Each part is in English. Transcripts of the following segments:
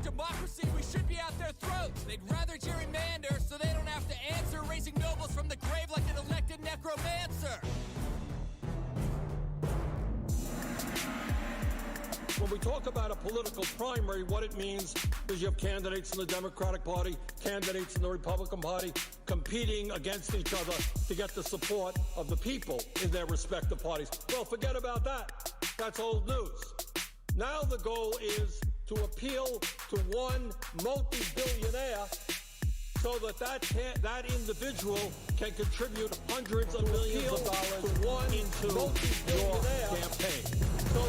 democracy, we should be at their throats. They'd rather gerrymander so they don't have to answer, raising nobles from the grave like an elected necromancer. When we talk about a political primary, what it means is you have candidates in the Democratic Party, candidates in the Republican Party, competing against each other to get the support of the people in their respective parties. Well, forget about that. That's old news. Now the goal is to appeal to one multi-billionaire so that individual can contribute hundreds of millions of dollars to one multi-billionaire campaign. So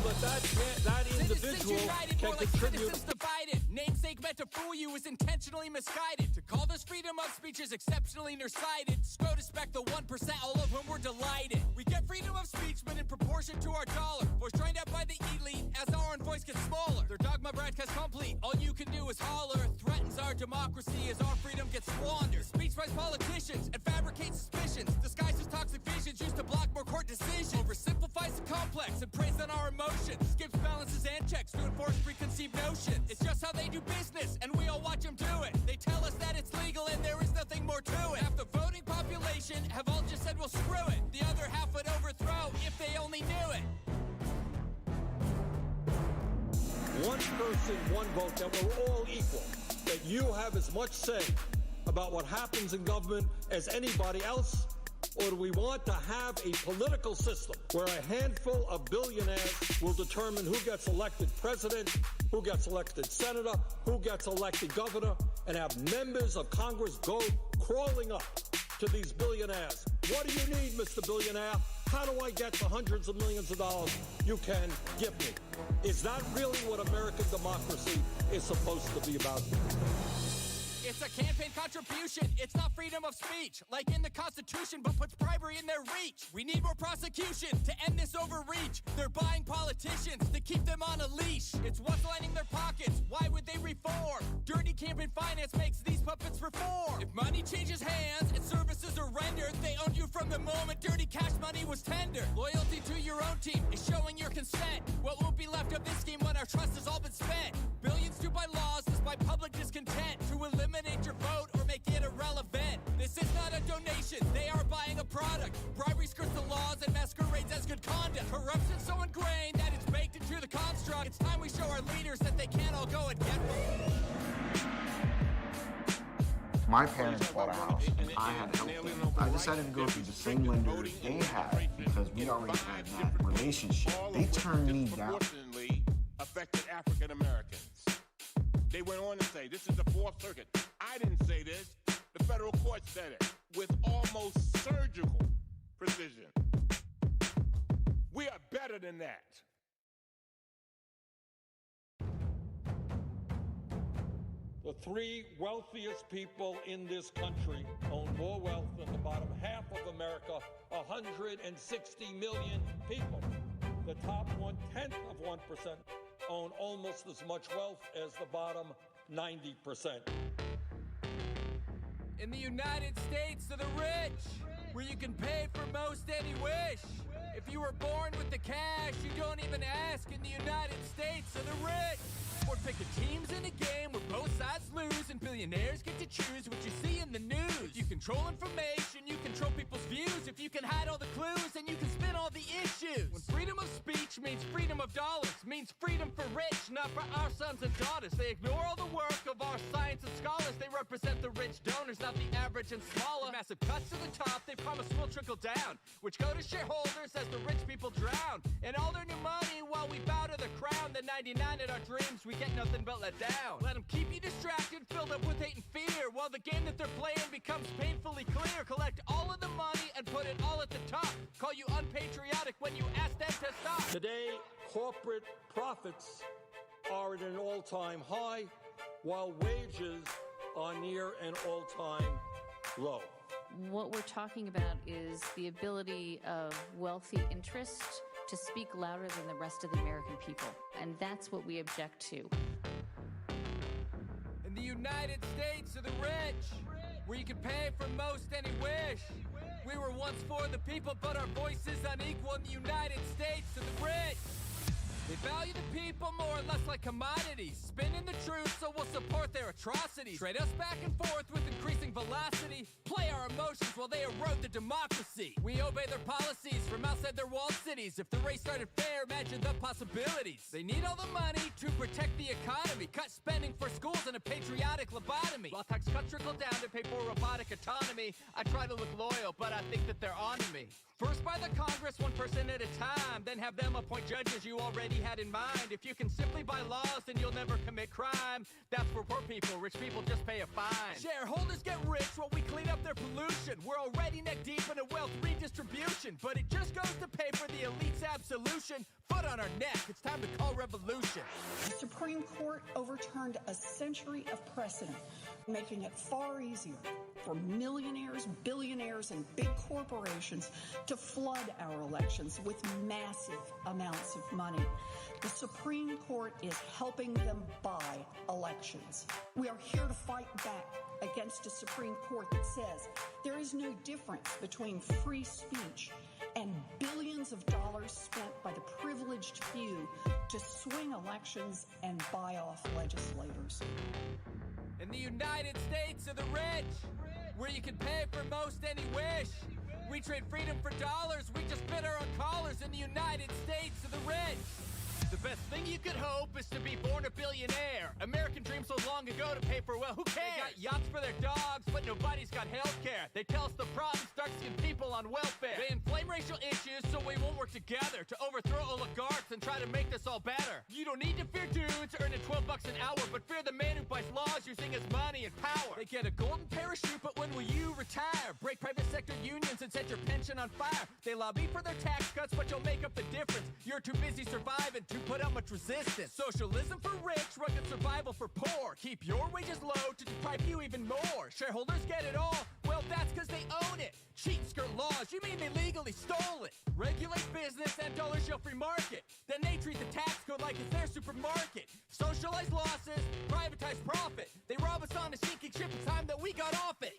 that individual can contribute. Divided. Namesake meant to fool you is intentionally misguided. To call this freedom of speech is exceptionally nearsighted. SCOTUS the 1%, all of whom we're delighted. We get freedom of speech, but in proportion to our dollar. Voice trained out by the elite as our own voice gets smaller. Their dogma broadcast complete. All you can do is holler. Threatens our democracy as our freedom gets squandered. Speech by politicians and fabricate suspicions. Disguises toxic visions used to block more court decisions. Oversimplifies the complex and preys on our emotions. Skips balances and checks to enforce preconceived notions. It's just how they do business, and we all watch them do it. They tell us that it's legal and there is nothing more to it. Half the voting population have all just said, well, screw it. The other half would overthrow if they only knew it. One person, one vote, that we're all equal. That you have as much say about what happens in government as anybody else? Or do we want to have a political system where a handful of billionaires will determine who gets elected president, who gets elected senator, who gets elected governor, and have members of Congress go crawling up to these billionaires? What do you need, Mr. Billionaire? How do I get the hundreds of millions of dollars you can give me? Is that really what American democracy is supposed to be about? It's a campaign contribution. It's not freedom of speech, like in the Constitution, but puts bribery in their reach. We need more prosecution to end this overreach. They're buying politicians to keep them on a leash. It's what's lining their pockets. Why would they reform? Dirty campaign finance makes these puppets perform. If money changes hands and services are rendered, they owned you from the moment dirty cash money was tendered. Loyalty to your own team is showing your consent. What will be left of this scheme when our trust has all been spent? Billions to buy laws despite public discontent to eliminate your vote or make it irrelevant. This is not a donation, they are buying a product. Bribery skirts the laws and masquerades as good conduct. Corruption so ingrained that it's baked into the construct. It's time we show our leaders that they can't all go and get one. My parents bought a house and I had to help them. I decided to go through the same lenders they had because we already had that relationship. They turned me down. Affected African Americans. They went on to say, this is the Fourth Circuit. I didn't say this. The federal court said it with almost surgical precision. We are better than that. The three wealthiest people in this country own more wealth than the bottom half of America, 160 million people. The top 1/10 of 1% own almost as much wealth as the bottom 90%. In the United States of the rich, where you can pay for most any wish. If you were born with the cash, you don't even ask. In the United States of the rich, or pick the teams in a game where both sides lose and billionaires get to choose what you see in the news. If you control information, you control people's views. If you can hide all the clues, then you can spin all the issues. When freedom of speech means freedom of dollars, means freedom for rich, not for our sons and daughters. They ignore all the work of our science and scholars. They represent the rich donors, not the average and smaller. Massive cuts to the top, they promise will trickle down, which go to shareholders as the rich people drown. And all their new money while we bow to the crown. The 99 in our dreams, we get nothing but let down. Let them keep you distracted, filled up with hate and fear, while the game that they're playing becomes painfully clear. Collect all of the money and put it all at the top. Call you unpatriotic when you ask them to stop. Today, corporate profits are at an all-time high, while wages are near an all-time low. What we're talking about is the ability of wealthy interest to speak louder than the rest of the American people. And that's what we object to. In the United States of the rich, where you can pay for most any wish. We were once for the people, but our voice is unequal in the United States of the rich. They value the people more or less like commodities, spinning the truth so we'll support their atrocities. Trade us back and forth with increasing velocity, play our emotions while they erode the democracy. We obey their policies from outside their walled cities. If the race started fair, imagine the possibilities. They need all the money to protect the economy, cut spending for schools and a patriotic lobotomy. While tax cuts trickle down to pay for robotic autonomy, I try to look loyal, but I think that they're on to me. First by the Congress, one person at a time, then have them appoint judges you already had in mind. If you can simply buy laws, then you'll never commit crime. That's for poor people, rich people just pay a fine. Shareholders get rich while we clean up their pollution. We're already neck deep in a wealth redistribution, but it just goes to pay for the elite's absolution. Foot on our neck, it's time to call revolution. The Supreme Court overturned a century of precedent, making it far easier for millionaires, billionaires, and big corporations to flood our elections with massive amounts of money. The Supreme Court is helping them buy elections. We are here to fight back against a Supreme Court that says there is no difference between free speech and billions of dollars spent by the privileged few to swing elections and buy off legislators. In the United States of the rich, where you can pay for most any wish. We trade freedom for dollars, we just bid our own collars in the United States of the rich. The best thing you could hope is to be born a billionaire. American dream so long ago to pay for, well, who cares? They got yachts for their dogs, but nobody's got health care. They tell us the problem starts in people on welfare. They inflame racial issues so we won't work together to overthrow oligarchs and try to make this all better. You don't need to fear dudes earning $12 an hour, but fear the man who buys laws using his money and power. They get a golden parachute, but when will you retire? Break private sector unions and set your pension on fire. They lobby for their tax cuts, but you'll make up the difference. You're too busy surviving to put up much resistance. Socialism for rich, rugged survival for poor. Keep your wages low to deprive you even more. Shareholders get it all, well that's cause they own it. Cheat and skirt laws, you mean they legally stole it. Regulate business and dollars show free market. Then they treat the tax code like it's their supermarket. Socialize losses, privatize profit. They rob us on a sinking ship, it's time that we got off it.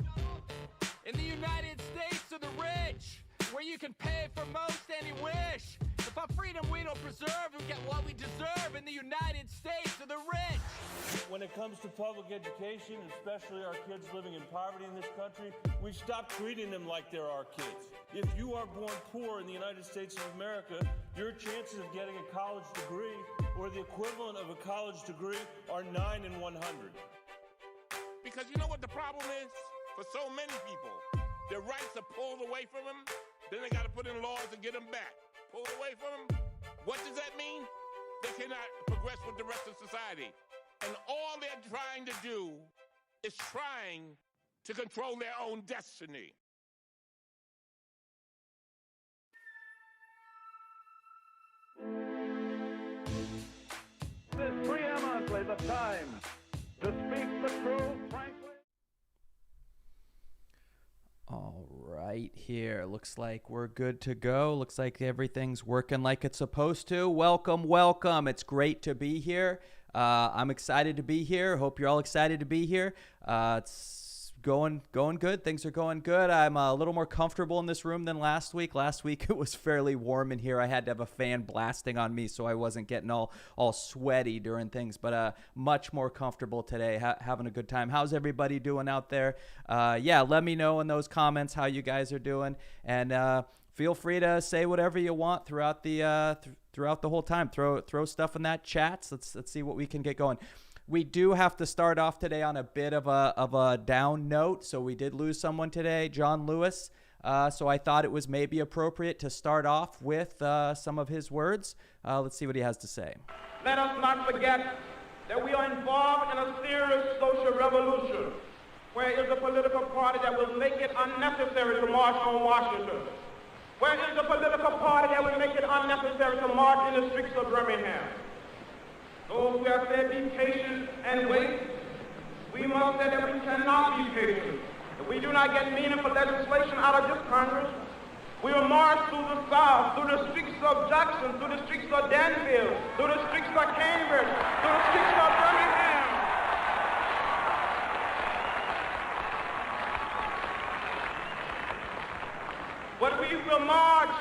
In the United States of the rich, where you can pay for most any wish. If our freedom we don't preserve, we get what we deserve in the United States of the rich. When it comes to public education, especially our kids living in poverty in this country, we've stopped treating them like they're our kids. If you are born poor in the United States of America, your chances of getting a college degree or the equivalent of a college degree are 9 in 100. Because you know what the problem is? For so many people, their rights are pulled away from them, then they got to put in laws and get them back. Pulled away from them. What does that mean? They cannot progress with the rest of society. And all they're trying to do is trying to control their own destiny. This is preeminently the time to speak the truth, frankly. All right, here. Looks like we're good to go. Looks like everything's working like it's supposed to. Welcome, welcome. It's great to be here. I'm excited to be here. Hope you're all excited to be here. It's going good. Things are going good. I'm a little more comfortable in this room than last week. Last week it was fairly warm in here. I had to have a fan blasting on me so I wasn't getting all sweaty during things, but much more comfortable today, having a good time. How's everybody doing out there? Yeah, let me know in those comments how you guys are doing, and feel free to say whatever you want throughout the whole time. Throw stuff in that chat. Let's see what we can get going. We do have to start off today on a bit of a down note. So we did lose someone today, John Lewis. So I thought it was maybe appropriate to start off with some of his words. Let's see what he has to say. Let us not forget that we are involved in a serious social revolution, where is a political party that will make it unnecessary to march on Washington? Where is the political party that will make it unnecessary to march in the streets of Birmingham? Those who have said be patient and wait, we must say that we cannot be patient. If we do not get meaningful legislation out of this Congress, we will march through the South, through the streets of Jackson, through the streets of Danville, through the streets of Cambridge, through the streets of Birmingham. But we will march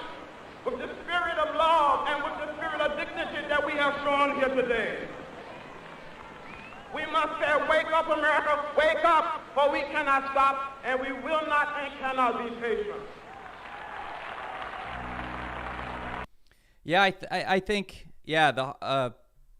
with the spirit of love and with the spirit of dignity that we we have shown here today. We must say, wake up, America, wake up, for we cannot stop, and we will not and cannot be patient. Yeah, I think, yeah, the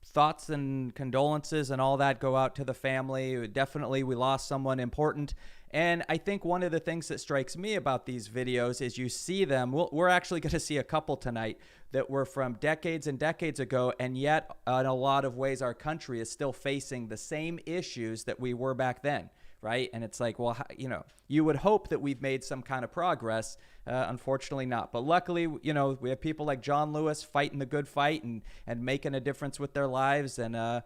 thoughts and condolences and all that go out to the family. Definitely, we lost someone important. And I think one of the things that strikes me about these videos is you see them. We're actually going to see a couple tonight that were from decades and decades ago, and yet in a lot of ways our country is still facing the same issues that we were back then, right? And it's like, well, you know, you would hope that we've made some kind of progress. Unfortunately not. But luckily, you know, we have people like John Lewis fighting the good fight and making a difference with their lives and,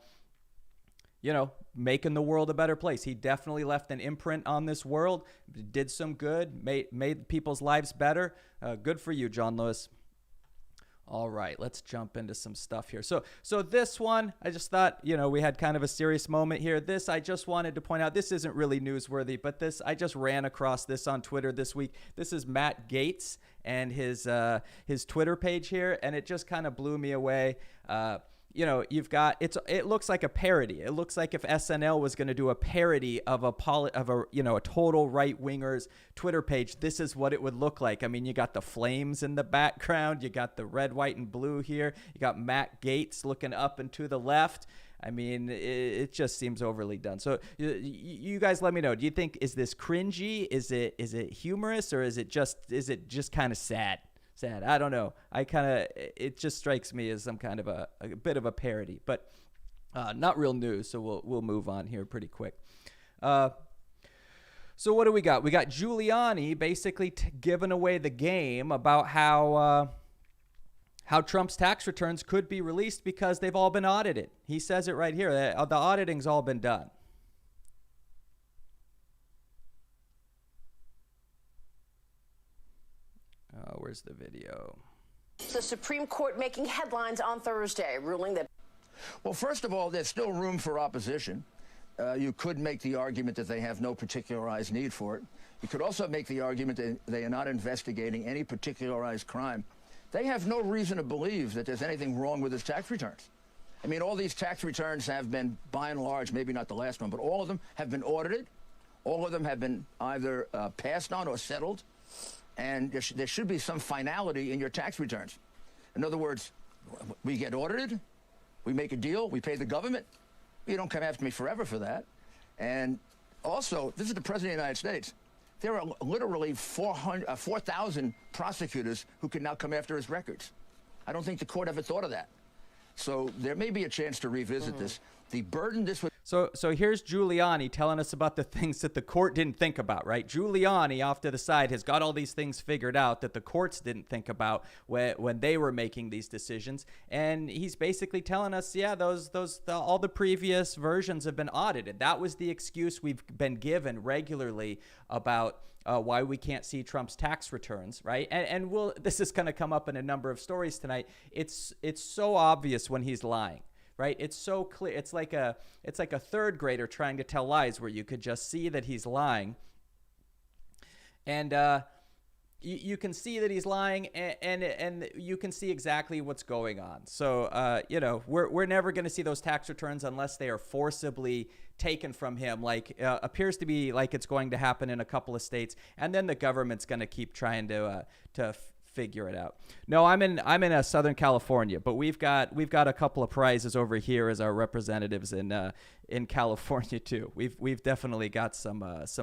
you know, making the world a better place. He definitely left an imprint on this world, did some good, made people's lives better. Good for you, John Lewis. All right, let's jump into some stuff here. So this one, I just thought, you know, we had kind of a serious moment here. This, I just wanted to point out, this isn't really newsworthy, but this, I just ran across this on Twitter this week. This is Matt Gaetz and his Twitter page here, and it just kind of blew me away. You know, you've got, it looks like a parody. It looks like if SNL was going to do a parody of a total right winger's Twitter page, this is what it would look like. I mean, you got the flames in the background, you got the red, white, and blue here. You got Matt Gaetz looking up and to the left. I mean, it just seems overly done. So you guys let me know. Do you think, is this cringy? Is it humorous, or is it just kind of sad? I don't know. It just strikes me as some kind of a bit of a parody, but not real news. So we'll move on here pretty quick. So what do we got? We got Giuliani basically giving away the game about how Trump's tax returns could be released because they've all been audited. He says it right here. The auditing's all been done. Where's the video? The Supreme Court making headlines on Thursday, ruling that... Well, first of all, there's still room for opposition. You could make the argument that they have no particularized need for it. You could also make the argument that they are not investigating any particularized crime. They have no reason to believe that there's anything wrong with his tax returns. I mean, all these tax returns have been, by and large, maybe not the last one, but all of them have been audited. All of them have been either passed on or settled. And there should be some finality in your tax returns. In other words, we get audited, we make a deal, we pay the government. You don't come after me forever for that. And also, this is the President of the United States. There are literally 4,000 prosecutors who can now come after his records. I don't think the court ever thought of that. So there may be a chance to revisit this. The burden this would... So here's Giuliani telling us about the things that the court didn't think about, right? Giuliani off to the side has got all these things figured out that the courts didn't think about when they were making these decisions. And he's basically telling us, yeah, all the previous versions have been audited. That was the excuse we've been given regularly about why we can't see Trump's tax returns, right? And this is going to come up in a number of stories tonight. It's so obvious when he's lying. Right? It's so clear. It's like a third grader trying to tell lies where you could just see that he's lying. And you can see that he's lying and you can see exactly what's going on. So, you know, we're never going to see those tax returns unless they are forcibly taken from him, like appears to be like it's going to happen in a couple of states. And then the government's going to keep trying to figure it out. No, I'm in Southern California, but we've got a couple of prizes over here as our representatives in California too. We've definitely got some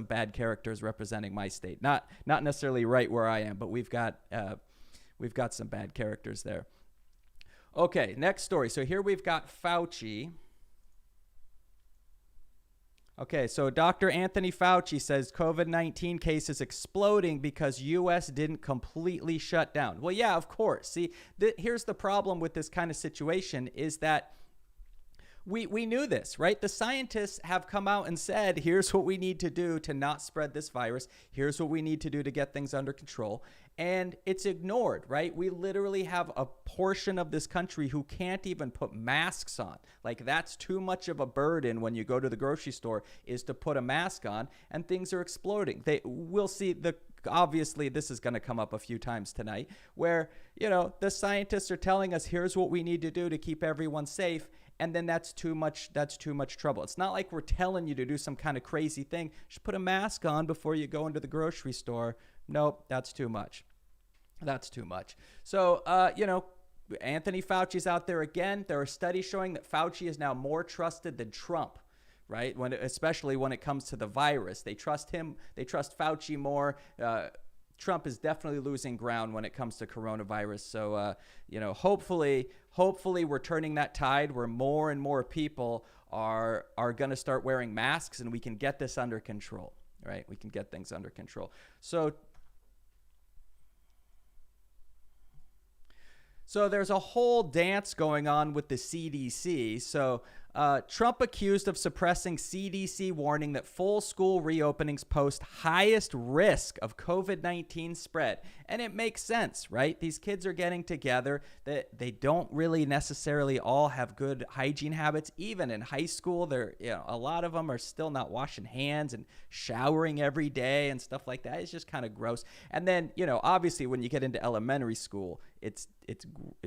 bad characters representing my state. Not necessarily right where I am, but we've got some bad characters there. Okay, next story. So here we've got Fauci. Okay, so Dr. Anthony Fauci says COVID-19 cases exploding because U.S. didn't completely shut down. Well, yeah, of course. See, here's the problem with this kind of situation is that We knew this, right? The scientists have come out and said, here's what we need to do to not spread this virus. Here's what we need to do to get things under control. And it's ignored, right? We literally have a portion of this country who can't even put masks on. Like, that's too much of a burden when you go to the grocery store, is to put a mask on, and things are exploding. We'll see obviously this is going to come up a few times tonight, where, the scientists are telling us, here's what we need to do to keep everyone safe. And then that's too much trouble. It's not like we're telling you to do some kind of crazy thing. Just put a mask on before you go into the grocery store. Nope, that's too much. That's too much. So, Anthony Fauci's out there again. There are studies showing that Fauci is now more trusted than Trump, right? Especially when it comes to the virus. They trust him. They trust Fauci more. Trump is definitely losing ground when it comes to coronavirus. So, hopefully we're turning that tide where more and more people are going to start wearing masks, and we can get this under control, right? We can get things under control. So there's a whole dance going on with the CDC. So Trump accused of suppressing CDC warning that full school reopenings pose highest risk of COVID-19 spread. And it makes sense, right? These kids are getting together. They don't really necessarily all have good hygiene habits. Even in high school, a lot of them are still not washing hands and showering every day and stuff like that. It's just kind of gross. And then, obviously when you get into elementary school, it's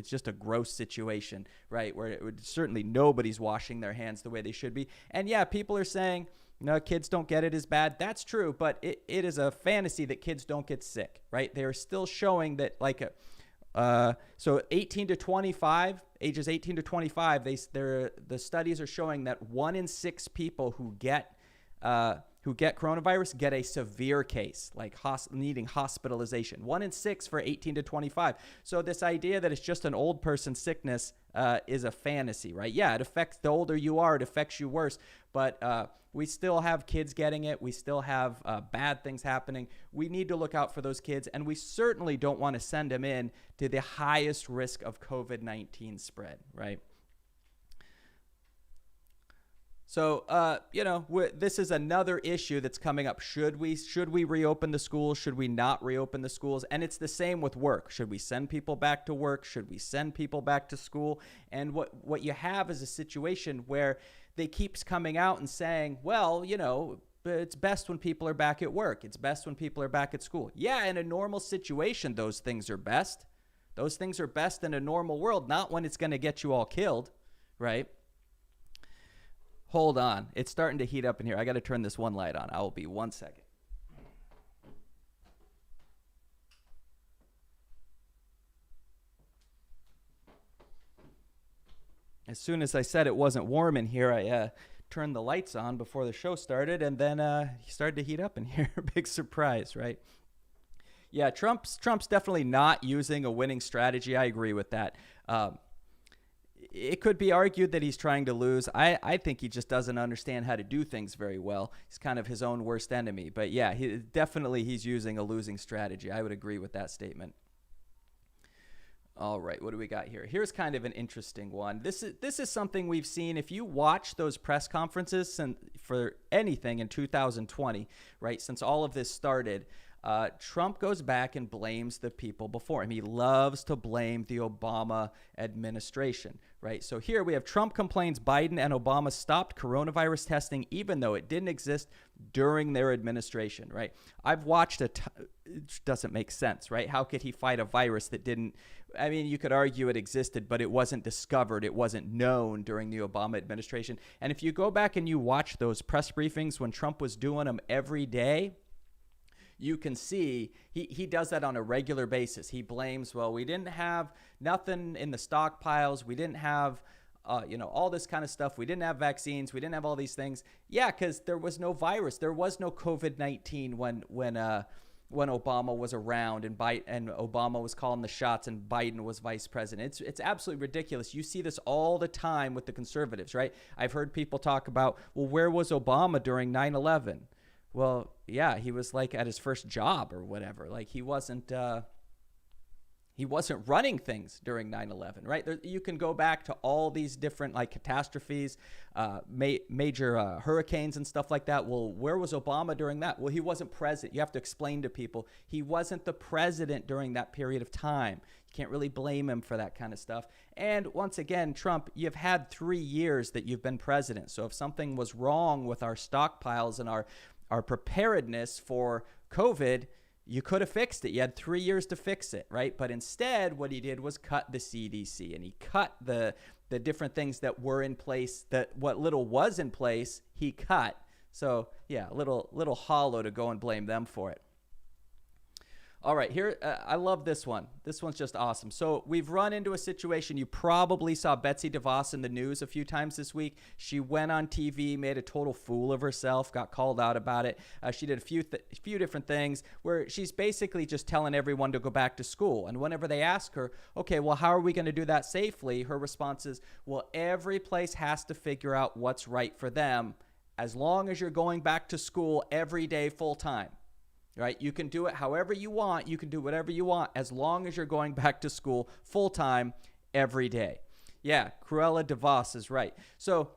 just a gross situation, right? Where certainly nobody's washing their hands the way they should be. And yeah, people are saying, no, kids don't get it as bad. That's true, but it is a fantasy that kids don't get sick, right? They are still showing that, so 18 to 25, ages 18 to 25, the studies are showing that 1 in 6 people who get coronavirus get a severe case, like needing hospitalization. 1 in 6 for 18 to 25. So this idea that it's just an old person sickness is a fantasy, right? Yeah, it affects, the older you are, it affects you worse. But we still have kids getting it. We still have bad things happening. We need to look out for those kids. And we certainly don't want to send them in to the highest risk of COVID-19 spread, right? So, this is another issue that's coming up. Should we reopen the schools? Should we not reopen the schools? And it's the same with work. Should we send people back to work? Should we send people back to school? And what you have is a situation where they keep coming out and saying, well, it's best when people are back at work. It's best when people are back at school. Yeah, in a normal situation, those things are best. Those things are best in a normal world, not when it's going to get you all killed, right? Hold on. It's starting to heat up in here. I got to turn this one light on. I will be 1 second. As soon as I said it wasn't warm in here, I turned the lights on before the show started, and then he started to heat up in here. Big surprise, right? Yeah, Trump's definitely not using a winning strategy. I agree with that. It could be argued that he's trying to lose. I think he just doesn't understand how to do things very well. He's kind of his own worst enemy. But yeah, he's using a losing strategy. I would agree with that statement. All right, what do we got here? Here's kind of an interesting one. This is something we've seen. If you watch those press conferences for anything in 2020, right, since all of this started, Trump goes back and blames the people before him. He loves to blame the Obama administration, right? So here we have Trump complains Biden and Obama stopped coronavirus testing even though it didn't exist during their administration, right? I've watched it doesn't make sense, right? How could he fight a virus that didn't, I mean, you could argue it existed, but it wasn't discovered. It wasn't known during the Obama administration. And if you go back and you watch those press briefings when Trump was doing them every day, you can see he does that on a regular basis. He blames, well, we didn't have nothing in the stockpiles. We didn't have, all this kind of stuff. We didn't have vaccines. We didn't have all these things. Yeah, because there was no virus. There was no COVID-19 when Obama was around and Obama was calling the shots and Biden was vice president. It's absolutely ridiculous. You see this all the time with the conservatives, right? I've heard people talk about, well, where was Obama during 9/11? Well, yeah, he was like at his first job or whatever. Like he wasn't He wasn't running things during 9/11, right? You can go back to all these different like catastrophes, major hurricanes and stuff like that. Well, where was Obama during that? Well, he wasn't president. You have to explain to people he wasn't the president during that period of time. You can't really blame him for that kind of stuff. And once again, Trump, you've had 3 years that you've been president. So if something was wrong with our stockpiles and our preparedness for COVID, you could have fixed it. You had 3 years to fix it, right? But instead, what he did was cut the CDC, and he cut the different things that were in place, that what little was in place, he cut. So yeah, a little hollow to go and blame them for it. All right, here, I love this one. This one's just awesome. So we've run into a situation. You probably saw Betsy Devos in the news a few times this week. She went on TV, made a total fool of herself, got called out about it. She did a few different things where she's basically just telling everyone to go back to school. And whenever they ask her, okay, well, how are we going to do that safely? Her response is, well, every place has to figure out what's right for them as long as you're going back to school every day full time. Right? You can do it however you want. You can do whatever you want as long as you're going back to school full time every day. Yeah, Cruella DeVos is right. So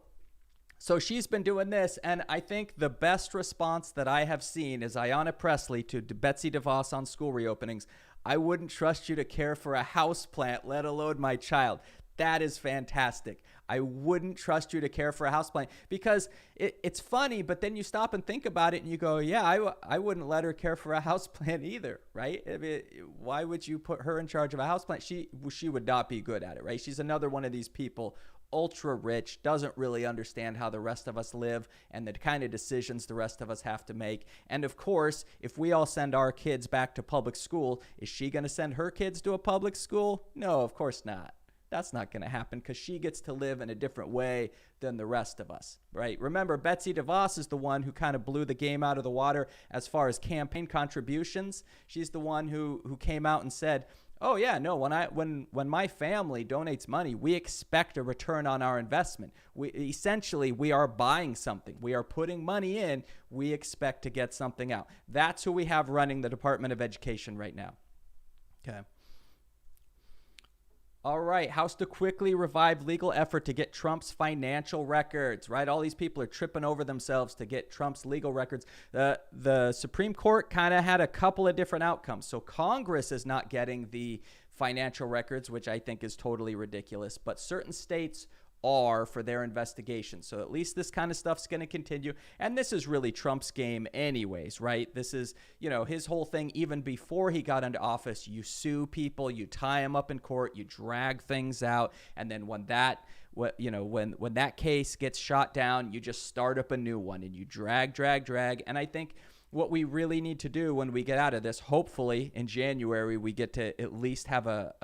she's been doing this, and I think the best response that I have seen is Ayanna Pressley to Betsy DeVos on school reopenings. I wouldn't trust you to care for a houseplant, let alone my child. That is fantastic. I wouldn't trust you to care for a houseplant, because it's funny, but then you stop and think about it and you go, yeah, I wouldn't let her care for a houseplant either, right? I mean, why would you put her in charge of a houseplant? She would not be good at it, right? She's another one of these people, ultra rich, doesn't really understand how the rest of us live and the kind of decisions the rest of us have to make. And of course, if we all send our kids back to public school, is she going to send her kids to a public school? No, of course not. That's not going to happen because she gets to live in a different way than the rest of us, right? Remember, Betsy DeVos is the one who kind of blew the game out of the water as far as campaign contributions. She's the one who came out and said, oh yeah, no, when my family donates money, we expect a return on our investment. We are buying something. We are putting money in. We expect to get something out. That's who we have running the Department of Education right now. Okay. All right, House to quickly revive legal effort to get Trump's financial records, right? All these people are tripping over themselves to get Trump's legal records. The Supreme Court kind of had a couple of different outcomes. So Congress is not getting the financial records, which I think is totally ridiculous, but certain states are for their investigation. So at least this kind of stuff's going to continue. And this is really Trump's game anyways, right? This is, his whole thing. Even before he got into office, you sue people, you tie them up in court, you drag things out. And then when that case gets shot down, you just start up a new one and you drag. And I think what we really need to do when we get out of this, hopefully in January, we get to at least have a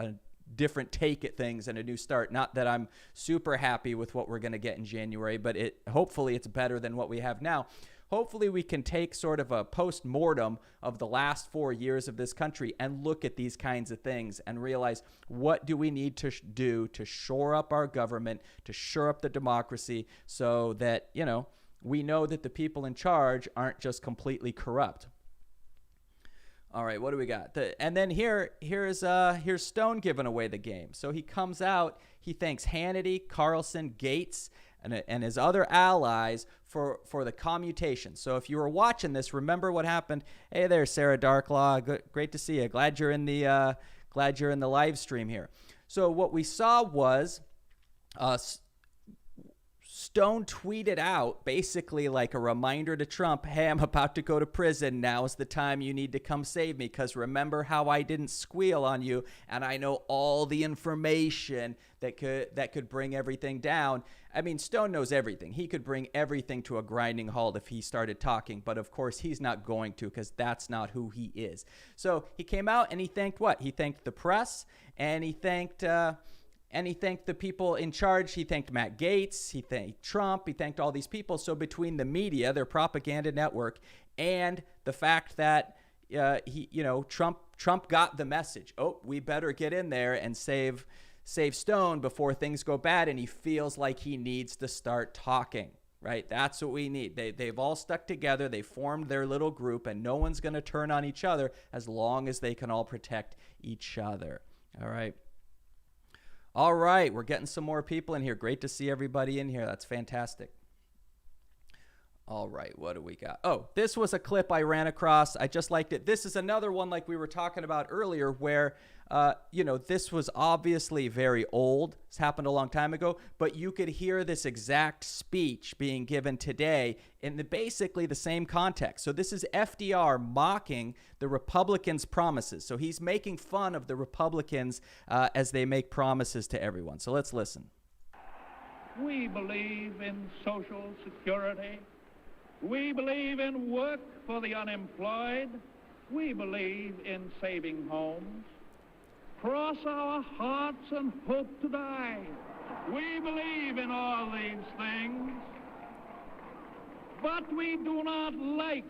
different take at things and a new start. Not that I'm super happy with what we're going to get in January, but hopefully it's better than what we have now. Hopefully we can take sort of a post-mortem of the last 4 years of this country and look at these kinds of things and realize, what do we need to do to shore up our government, to shore up the democracy, so that, we know that the people in charge aren't just completely corrupt. All right, what do we got? And then here's Stone giving away the game. So he comes out, he thanks Hannity, Carlson, Gates, and his other allies for the commutation. So if you were watching this, remember what happened. Hey there, Sarah Darklaw. Great to see you. Glad you're in the live stream here. So what we saw was Stone tweeted out basically like a reminder to Trump, hey, I'm about to go to prison. Now's the time you need to come save me, because remember how I didn't squeal on you, and I know all the information that could bring everything down. I mean, Stone knows everything. He could bring everything to a grinding halt if he started talking, but of course he's not going to, because that's not who he is. So he came out and he thanked what? He thanked the press, and he thanked the people in charge. He thanked Matt Gaetz. He thanked Trump. He thanked all these people. So between the media, their propaganda network, and the fact that Trump got the message. Oh, we better get in there and save Stone before things go bad. And he feels like he needs to start talking. Right? That's what we need. They've all stuck together. They formed their little group, and no one's going to turn on each other as long as they can all protect each other. All right. All right. We're getting some more people in here. Great to see everybody in here. That's fantastic. All right, what do we got? Oh, this was a clip I ran across. I just liked it. This is another one like we were talking about earlier where, this was obviously very old. It's happened a long time ago, but you could hear this exact speech being given today in basically the same context. So this is FDR mocking the Republicans' promises. So he's making fun of the Republicans as they make promises to everyone. So let's listen. We believe in social security. We believe in work for the unemployed. We believe in saving homes. Cross our hearts and hope to die. We believe in all these things. But we do not like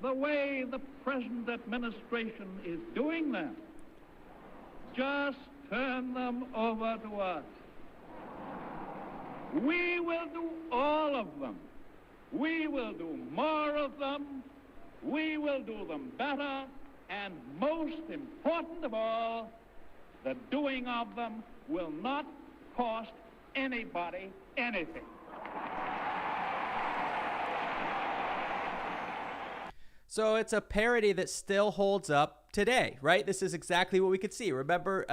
the way the present administration is doing them. Just turn them over to us. We will do all of them. We will do more of them. We will do them better. And most important of all, the doing of them will not cost anybody anything. So it's a parody that still holds up today, right? This is exactly what we could see. Remember,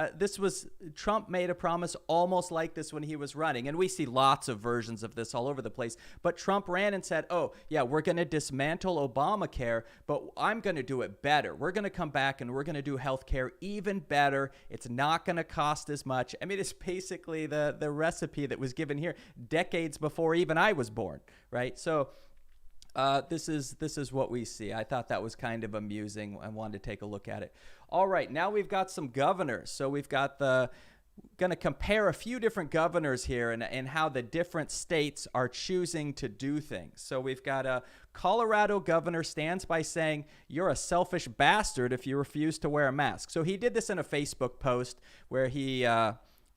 Trump made a promise almost like this when he was running, and we see lots of versions of this all over the place. But Trump ran and said, oh, yeah, we're going to dismantle Obamacare, but I'm going to do it better. We're going to come back and we're going to do healthcare even better. It's not going to cost as much. I mean, it's basically the recipe that was given here decades before even I was born, right? So this is what we see. I thought that was kind of amusing. I wanted to take a look at it. All right, now we've got some governors. So we've got going to compare a few different governors here and how the different states are choosing to do things. So we've got a Colorado governor stands by saying, you're a selfish bastard if you refuse to wear a mask. So he did this in a Facebook post where he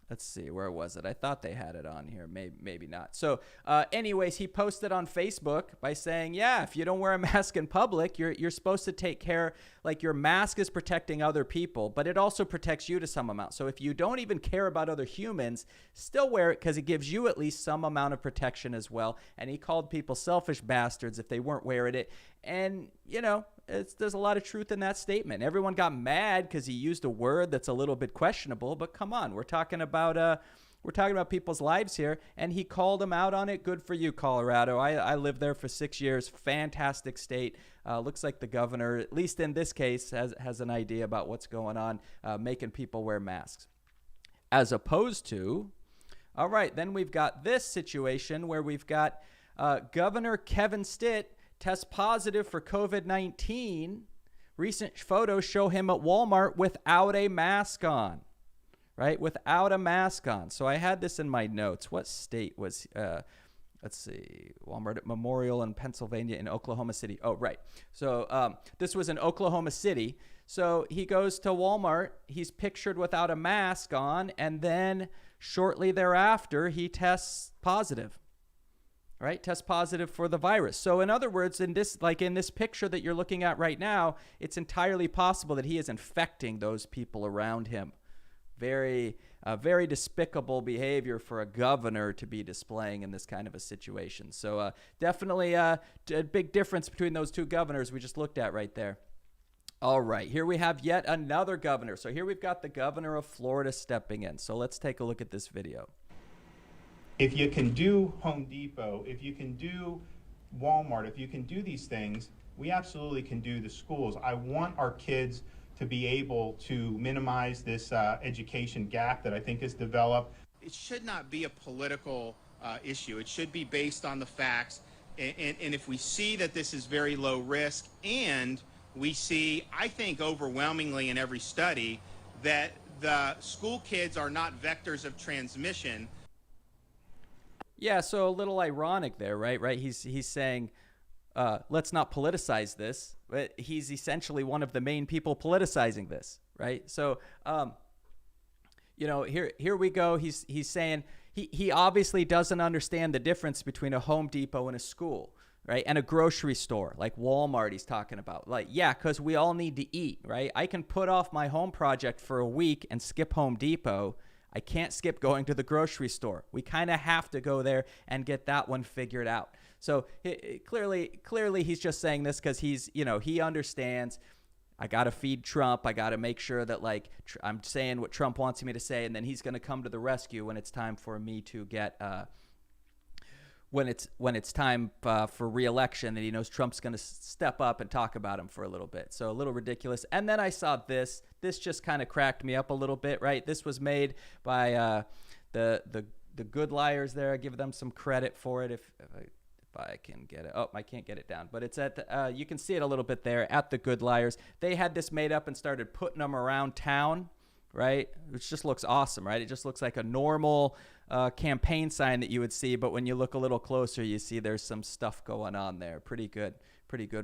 let's see, where was it? I thought they had it on here. Maybe not. So anyways, he posted on Facebook by saying, yeah, if you don't wear a mask in public, you're supposed to take care, like your mask is protecting other people, but it also protects you to some amount. So if you don't even care about other humans, still wear it because it gives you at least some amount of protection as well. And he called people selfish bastards if they weren't wearing it. And, there's a lot of truth in that statement. Everyone got mad because he used a word that's a little bit questionable, but come on, we're talking about people's lives here, and he called them out on it. Good for you, Colorado. I lived there for 6 years. Fantastic state. Looks like the governor, at least in this case, has an idea about what's going on, making people wear masks. As opposed to, all right, then we've got this situation where we've got Governor Kevin Stitt test positive for COVID-19. Recent photos show him at Walmart without a mask on, right? Without a mask on. So I had this in my notes. What state was, let's see, Walmart at Memorial in Pennsylvania in Oklahoma City. Oh, right. So this was in Oklahoma City. So he goes to Walmart. He's pictured without a mask on. And then shortly thereafter, he tests positive. Right? Test positive for the virus. So in other words, in this picture that you're looking at right now, it's entirely possible that he is infecting those people around him. Very despicable behavior for a governor to be displaying in this kind of a situation. So definitely a big difference between those two governors we just looked at right there. All right, here we have yet another governor. So here we've got the governor of Florida stepping in. So let's take a look at this video. If you can do Home Depot, if you can do Walmart, if you can do these things, we absolutely can do the schools. I want our kids to be able to minimize this education gap that I think is developed. It should not be a political issue. It should be based on the facts. And if we see that this is very low risk, and we see, I think overwhelmingly in every study, that the school kids are not vectors of transmission. Yeah, so a little ironic there, right? He's saying, let's not politicize this, but he's essentially one of the main people politicizing this, right? So, here we go. He's saying he obviously doesn't understand the difference between a Home Depot and a school. right? And a grocery store like Walmart he's talking about. Like, yeah, because we all need to eat, right? I can put off my home project for a week and skip Home Depot. I can't skip going to the grocery store. We kind of have to go there and get that one figured out. So clearly he's just saying this because he's, he understands I got to feed Trump. I got to make sure that I'm saying what Trump wants me to say. And then he's going to come to the rescue when it's time for me to get when it's time for re-election, and he knows Trump's going to step up and talk about him for a little bit. So a little ridiculous. And then I saw this. This just kind of cracked me up a little bit, right? This was made by the Good Liars there. I give them some credit for it if I can get it. Oh, I can't get it down. But it's at you can see it a little bit there at the Good Liars. They had this made up and started putting them around town, right? Which just looks awesome, right? It just looks like a normal campaign sign that you would see, but when you look a little closer, you see there's some stuff going on there. Pretty good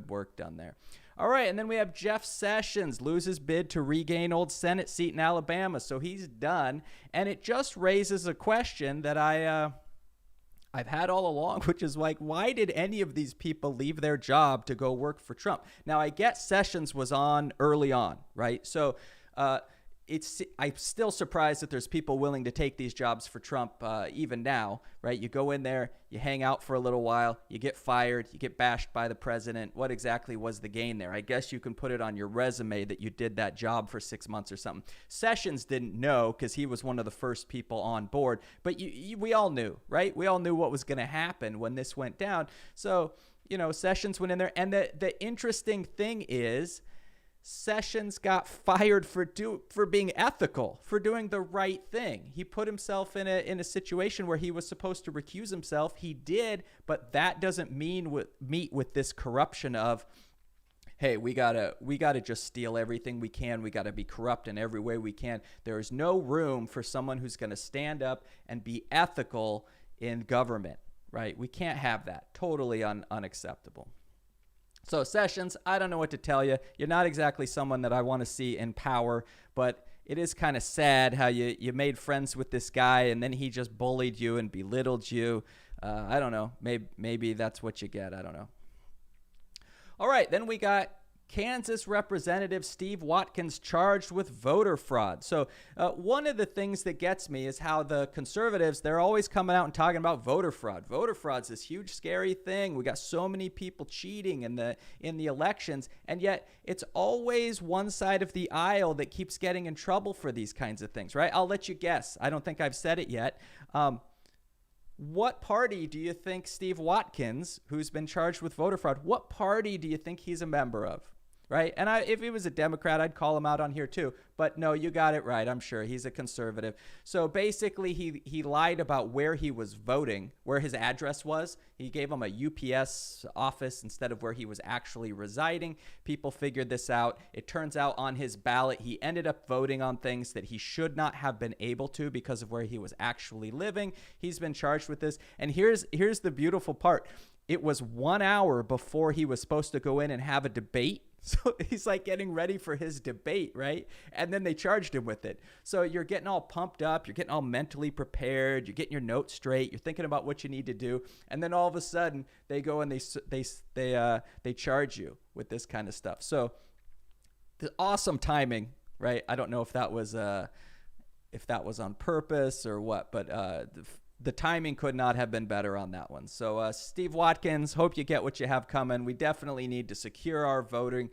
work done there. All right, and then we have Jeff Sessions loses bid to regain old Senate seat in Alabama, so he's done, and it just raises a question that I've had all along, which is like, why did any of these people leave their job to go work for Trump? Now, I get Sessions was on early on, right? So I'm still surprised that there's people willing to take these jobs for Trump even now, right? You go in there, you hang out for a little while, you get fired, you get bashed by the president. What exactly was the gain there? I guess you can put it on your resume that you did that job for 6 months or something. Sessions didn't know because he was one of the first people on board, but we all knew, right? We all knew what was going to happen when this went down. So, Sessions went in there, and the interesting thing is, Sessions got fired for being ethical, for doing the right thing. He put himself in a situation where he was supposed to recuse himself. He did, but that doesn't meet with this corruption of, hey, we gotta just steal everything we can. We gotta be corrupt in every way we can. There is no room for someone who's going to stand up and be ethical in government, right? We can't have that. Totally unacceptable. So Sessions, I don't know what to tell you. You're not exactly someone that I want to see in power, but it is kind of sad how you made friends with this guy and then he just bullied you and belittled you. I don't know. Maybe that's what you get. I don't know. All right, then we got Kansas Representative Steve Watkins charged with voter fraud. So one of the things that gets me is how the conservatives, they're always coming out and talking about voter fraud. Voter fraud's this huge, scary thing. We got so many people cheating in the elections, and yet it's always one side of the aisle that keeps getting in trouble for these kinds of things, right? I'll let you guess. I don't think I've said it yet. What party do you think Steve Watkins, who's been charged with voter fraud, what party do you think he's a member of? Right? And if he was a Democrat, I'd call him out on here too. But no, you got it right. I'm sure he's a conservative. So basically, he lied about where he was voting, where his address was. He gave him a UPS office instead of where he was actually residing. People figured this out. It turns out on his ballot, he ended up voting on things that he should not have been able to because of where he was actually living. He's been charged with this. And here's the beautiful part. It was 1 hour before he was supposed to go in and have a debate. So he's like getting ready for his debate, right? And then they charged him with it. So you're getting all pumped up. You're getting all mentally prepared. You're getting your notes straight. You're thinking about what you need to do. And then all of a sudden they go and they charge you with this kind of stuff. So the awesome timing, right? I don't know if that was on purpose or what, but the timing could not have been better on that one. So Steve Watkins, hope you get what you have coming. We definitely need to secure our voting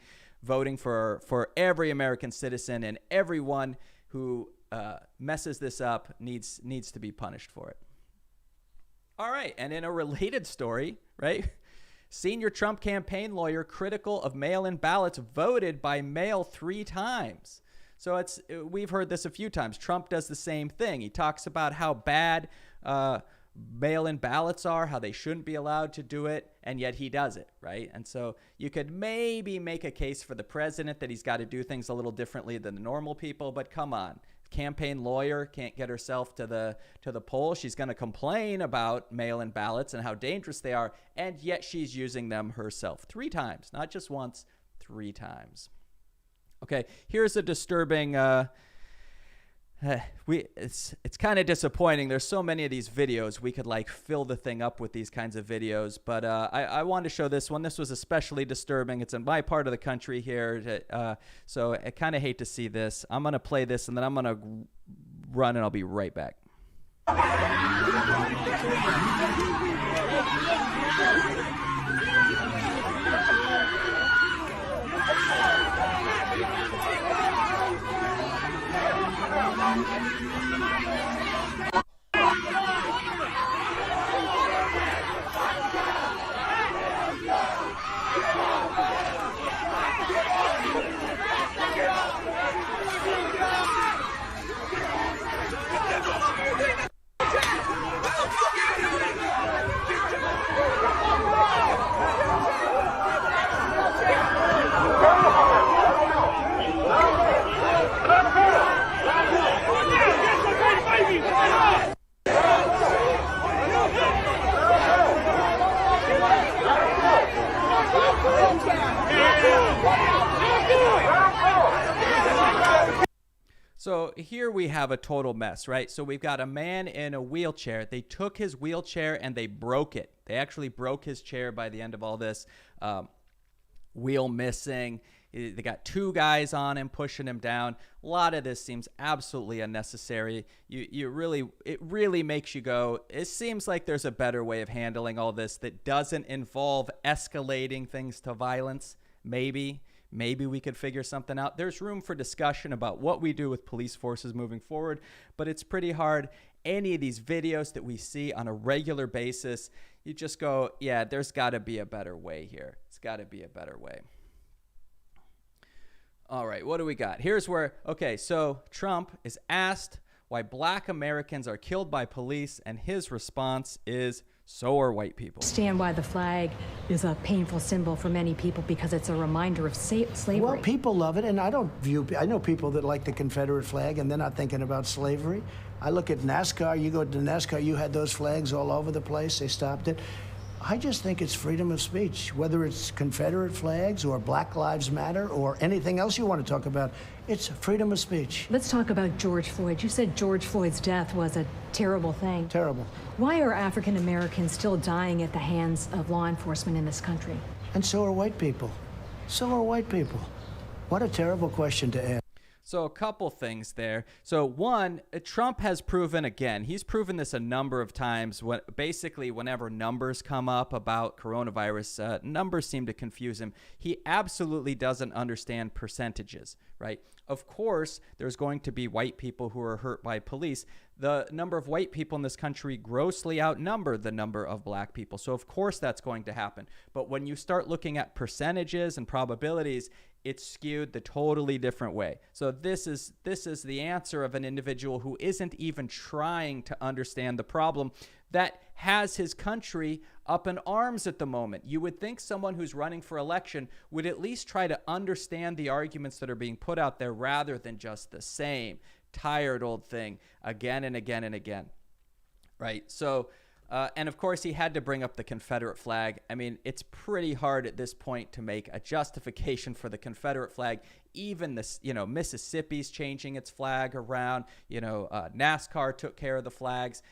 for every American citizen, and everyone who messes this up needs to be punished for it. All right, and in a related story, right? Senior Trump campaign lawyer critical of mail-in ballots voted by mail 3 times. So we've heard this a few times. Trump does the same thing. He talks about how bad mail-in ballots are, how they shouldn't be allowed to do it, and yet he does it, right? And so you could maybe make a case for the president that he's got to do things a little differently than the normal people, but come on. Campaign lawyer can't get herself to the poll. She's going to complain about mail-in ballots and how dangerous they are, and yet she's using them herself 3 times, not just once, 3 times. Okay, here's a disturbing it's kind of disappointing. There's so many of these videos. We could like fill the thing up with these kinds of videos, but I wanted to show this one. This was especially disturbing. It's in my part of the country here, so I kind of hate to see this. I'm gonna play this and then I'm gonna run and I'll be right back. So here we have a total mess, right? So we've got a man in a wheelchair. They took his wheelchair and they broke it. They actually broke his chair by the end of all this. Wheel missing. They got two guys on him pushing him down. A lot of this seems absolutely unnecessary. It really makes you go, it seems like there's a better way of handling all this that doesn't involve escalating things to violence. Maybe we could figure something out. There's room for discussion about what we do with police forces moving forward, but it's pretty hard. Any of these videos that we see on a regular basis, you just go, yeah, there's got to be a better way here. It's got to be a better way. All right, what do we got? Here's where, okay, so Trump is asked why black Americans are killed by police, and his response is, so are white people. Understand why the flag is a painful symbol for many people because it's a reminder of slavery. Well, people love it, and I know people that like the Confederate flag, and they're not thinking about slavery. I look at NASCAR, you go to NASCAR, you had those flags all over the place, they stopped it. I just think it's freedom of speech, whether it's Confederate flags or Black Lives Matter or anything else you want to talk about. It's freedom of speech. Let's talk about George Floyd. You said George Floyd's death was a terrible thing. Terrible. Why are African Americans still dying at the hands of law enforcement in this country? And so are white people. So are white people. What a terrible question to ask. So a couple things there. So one, Trump has proven again, he's proven this a number of times. Basically, whenever numbers come up about coronavirus, numbers seem to confuse him. He absolutely doesn't understand percentages, right? Of course, there's going to be white people who are hurt by police. The number of white people in this country grossly outnumber the number of black people. So of course that's going to happen. But when you start looking at percentages and probabilities, it's skewed the totally different way. So this is the answer of an individual who isn't even trying to understand the problem that has his country up in arms at the moment. You would think someone who's running for election would at least try to understand the arguments that are being put out there rather than just the same tired old thing again and again and again, right? So, and of course, he had to bring up the Confederate flag. I mean, it's pretty hard at this point to make a justification for the Confederate flag. Even this, Mississippi's changing its flag around. NASCAR took care of the flags.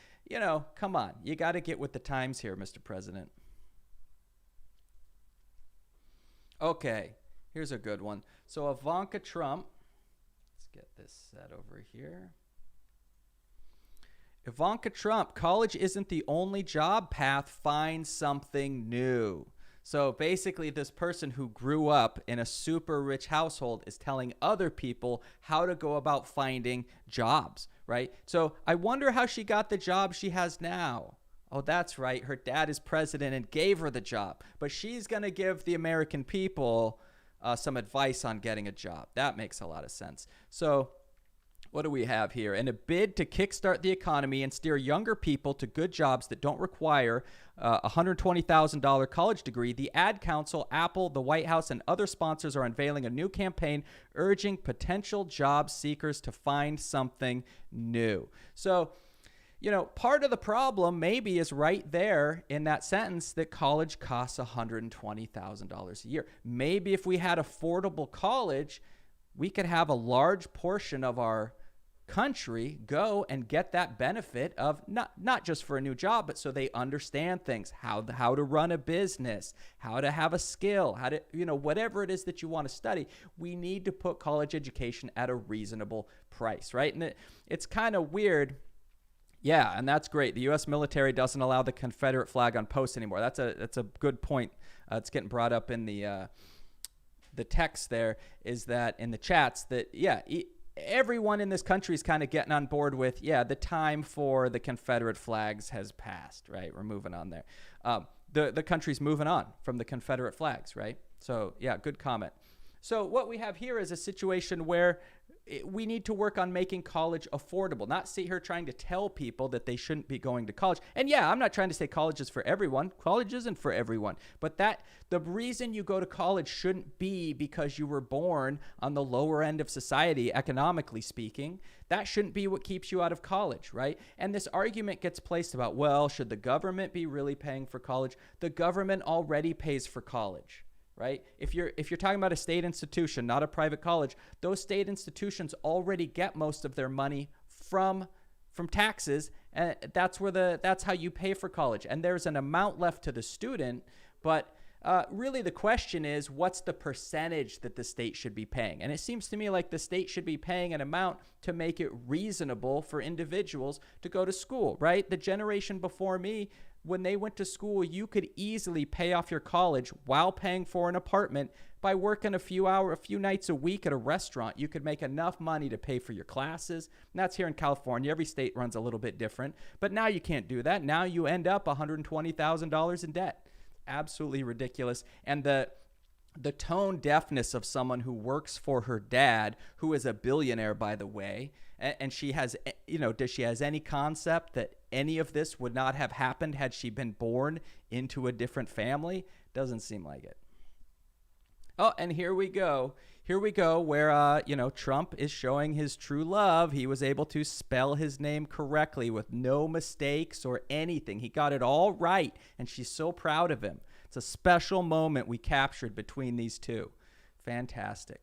Come on, you got to get with the times here, Mr. President. Okay, here's a good one. So Ivanka Trump. Let's get this set over here. Ivanka Trump, college isn't the only job path. Find something new. So basically, this person who grew up in a super rich household is telling other people how to go about finding jobs, right? So I wonder how she got the job she has now. Oh, that's right. Her dad is president and gave her the job. But she's going to give the American people some advice on getting a job. That makes a lot of sense. So what do we have here? In a bid to kickstart the economy and steer younger people to good jobs that don't require a $120,000 college degree, the Ad Council, Apple, the White House, and other sponsors are unveiling a new campaign urging potential job seekers to find something new. So, part of the problem maybe is right there in that sentence that college costs $120,000 a year. Maybe if we had affordable college, we could have a large portion of our country go and get that benefit of not just for a new job, but so they understand things, how to run a business, how to have a skill, how to, whatever it is that you want to study. We need to put college education at a reasonable price, right? And it's kind of weird. Yeah, and that's great. The U.S. military doesn't allow the Confederate flag on posts anymore. That's a good point. It's getting brought up in the text there, is that in the chats that, everyone in this country is kind of getting on board with, the time for the Confederate flags has passed, right? We're moving on there. The country's moving on from the Confederate flags, right? So, good comment. So what we have here is a situation where we need to work on making college affordable, not sit here trying to tell people that they shouldn't be going to college. And I'm not trying to say college is for everyone. College isn't for everyone. But the reason you go to college shouldn't be because you were born on the lower end of society, economically speaking. That shouldn't be what keeps you out of college, right? And this argument gets placed about, well, should the government be really paying for college? The government already pays for college. Right? If you're talking about a state institution, not a private college, those state institutions already get most of their money from taxes, and that's how you pay for college. And there's an amount left to the student, but really the question is, what's the percentage that the state should be paying? And it seems to me like the state should be paying an amount to make it reasonable for individuals to go to school, right? The generation before me, when they went to school, you could easily pay off your college while paying for an apartment by working a few nights a week at a restaurant. You could make enough money to pay for your classes. And that's here in California. Every state runs a little bit different. But now you can't do that. Now you end up $120,000 in debt. Absolutely ridiculous. And the tone deafness of someone who works for her dad, who is a billionaire, by the way, and she has, does she has any concept that any of this would not have happened had she been born into a different family? Doesn't seem like it. Oh, and here we go. Where, Trump is showing his true love. He was able to spell his name correctly with no mistakes or anything. He got it all right, and she's so proud of him. It's a special moment we captured between these two. Fantastic.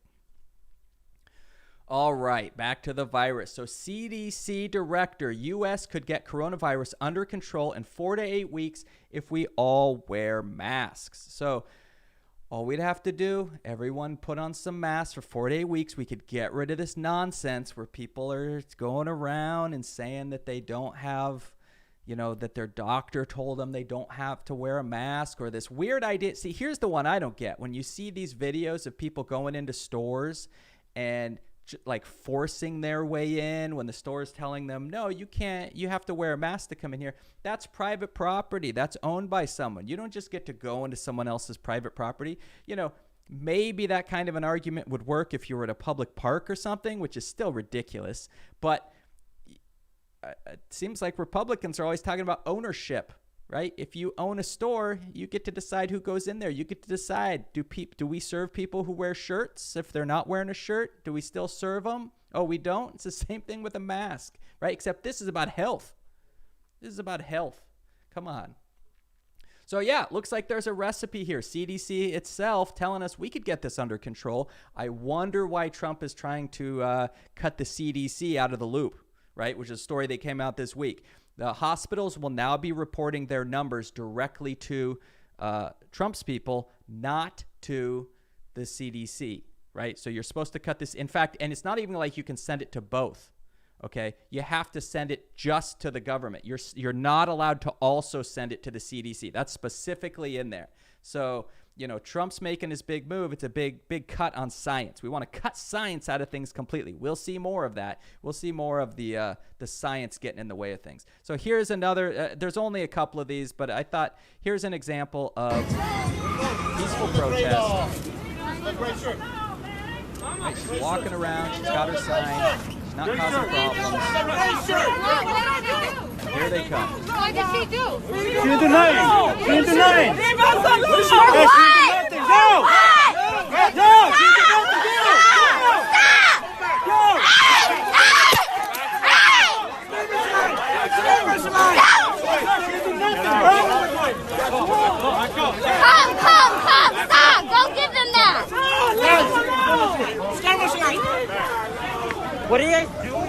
All right, back to the virus. So CDC director, U.S. could get coronavirus under control in 4 to 8 weeks if we all wear masks. So all we'd have to do, everyone put on some masks for 4 to 8 weeks. We could get rid of this nonsense where people are going around and saying that they don't have, that their doctor told them they don't have to wear a mask, or this weird idea. See, here's the one I don't get. When you see these videos of people going into stores and like forcing their way in when the store is telling them, no, you can't, you have to wear a mask to come in here. That's private property. That's owned by someone. You don't just get to go into someone else's private property. Maybe that kind of an argument would work if you were at a public park or something, which is still ridiculous. But it seems like Republicans are always talking about ownership, right? If you own a store, you get to decide who goes in there. You get to decide, do we serve people who wear shirts? If they're not wearing a shirt, do we still serve them? Oh, we don't? It's the same thing with a mask, right? Except this is about health. This is about health. Come on. So looks like there's a recipe here. CDC itself telling us we could get this under control. I wonder why Trump is trying to cut the CDC out of the loop, right? Which is a story that came out this week. The hospitals will now be reporting their numbers directly to Trump's people, not to the CDC, right? So you're supposed to cut this. In fact, and it's not even like you can send it to both, okay? You have to send it just to the government. You're not allowed to also send it to the CDC. That's specifically in there. So, Trump's making his big move. It's a big cut on science. We want to cut science out of things completely. We'll see more of that. We'll see more of the science getting in the way of things. So here's another, there's only a couple of these, but I thought here's an example of peaceful protest. Right, she's walking around. She's got her sign. She's not causing problems. And here they come. What did she do? She's denying. She's denying. She did nothing. Go. Go. She did nothing. Go. Come. Stop. Don't give them that. What are you guys doing?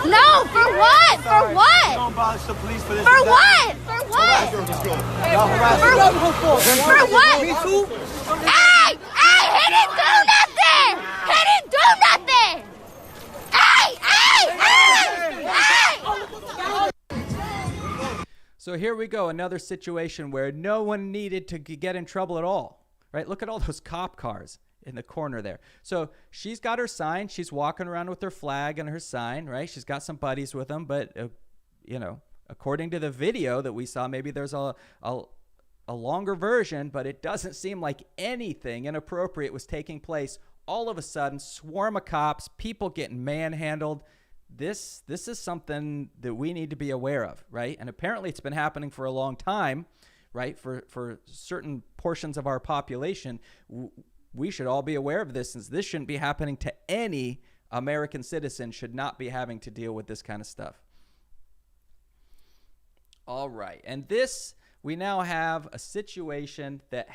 No, for what? For what? Don't abolish the police for this. For what? For what? For what? Me too. Hey! Hey! He didn't do nothing! He didn't do nothing! Hey! Hey! Hey! Hey! So here we go, another situation where no one needed to get in trouble at all, right? Look at all those cop cars in the corner there. So she's got her sign. She's walking around with her flag and her sign, right? She's got some buddies with them, but, according to the video that we saw, maybe there's a longer version, but it doesn't seem like anything inappropriate was taking place. All of a sudden, swarm of cops, people getting manhandled. This is something that we need to be aware of, right? And apparently it's been happening for a long time, right? For certain portions of our population, we should all be aware of this, since this shouldn't be happening to any American citizen, should not be having to deal with this kind of stuff. All right. And we now have a situation that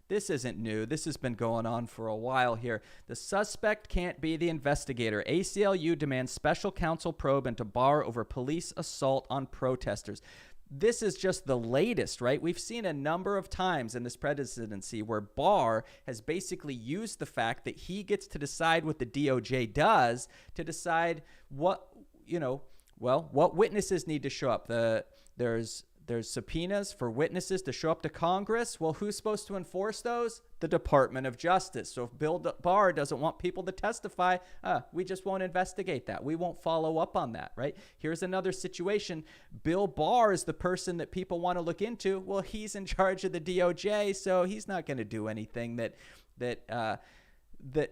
this isn't new. This has been going on for a while here. The suspect can't be the investigator. ACLU demands special counsel probe into Barr over police assault on protesters. This is just the latest, right? We've seen a number of times in this presidency where Barr has basically used the fact that he gets to decide what the DOJ does to decide what witnesses need to show up. There's subpoenas for witnesses to show up to Congress. Well, who's supposed to enforce those? The Department of Justice. So if Bill Barr doesn't want people to testify, we just won't investigate that. We won't follow up on that, right? Here's another situation. Bill Barr is the person that people want to look into. Well, he's in charge of the DOJ, so he's not going to do anything that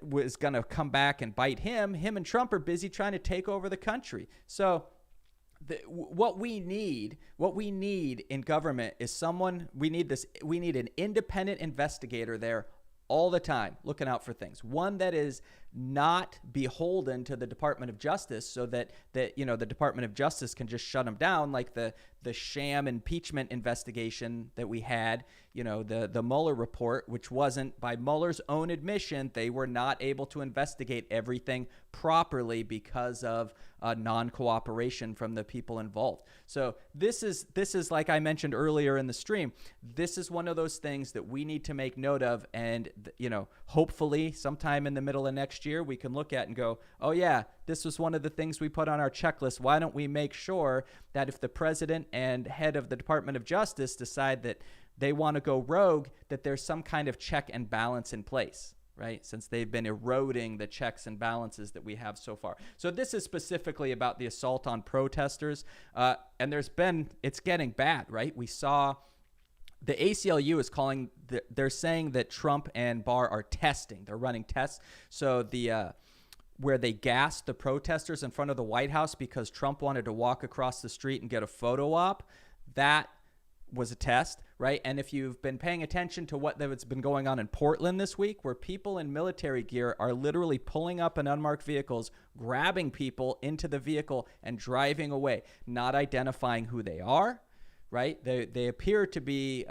was going to come back and bite him. Him and Trump are busy trying to take over the country. So what we need in government is we need an independent investigator there all the time, looking out for things. One that is not beholden to the Department of Justice, so that the Department of Justice can just shut them down, like the sham impeachment investigation that we had, the Mueller report, which wasn't, by Mueller's own admission, they were not able to investigate everything properly because of non-cooperation from the people involved. So this is like I mentioned earlier in the stream, this is one of those things that we need to make note of, and hopefully sometime in the middle of next year we can look at and go, oh yeah, this was one of the things we put on our checklist. Why don't we make sure that if the president and head of the Department of Justice decide that they want to go rogue, that there's some kind of check and balance in place, right? Since they've been eroding the checks and balances that we have so far. So this is specifically about the assault on protesters. And it's getting bad, right? We saw the ACLU is they're saying that Trump and Barr are testing. They're running tests. So where they gassed the protesters in front of the White House because Trump wanted to walk across the street and get a photo op, that was a test, right? And if you've been paying attention to what's been going on in Portland this week, where people in military gear are literally pulling up in unmarked vehicles, grabbing people into the vehicle and driving away, not identifying who they are, right? They appear to be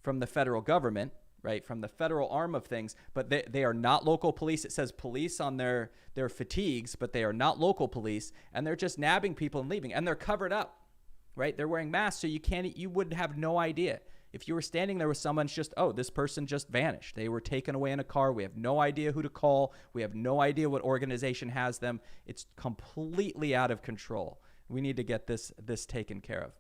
from the federal government, right, from the federal arm of things, but they are not local police. It says police on their fatigues, but they are not local police, and they're just nabbing people and leaving, and they're covered up, right? They're wearing masks, so you would have no idea. If you were standing there with someone, it's just, oh, this person just vanished. They were taken away in a car. We have no idea who to call. We have no idea what organization has them. It's completely out of control. We need to get this taken care of.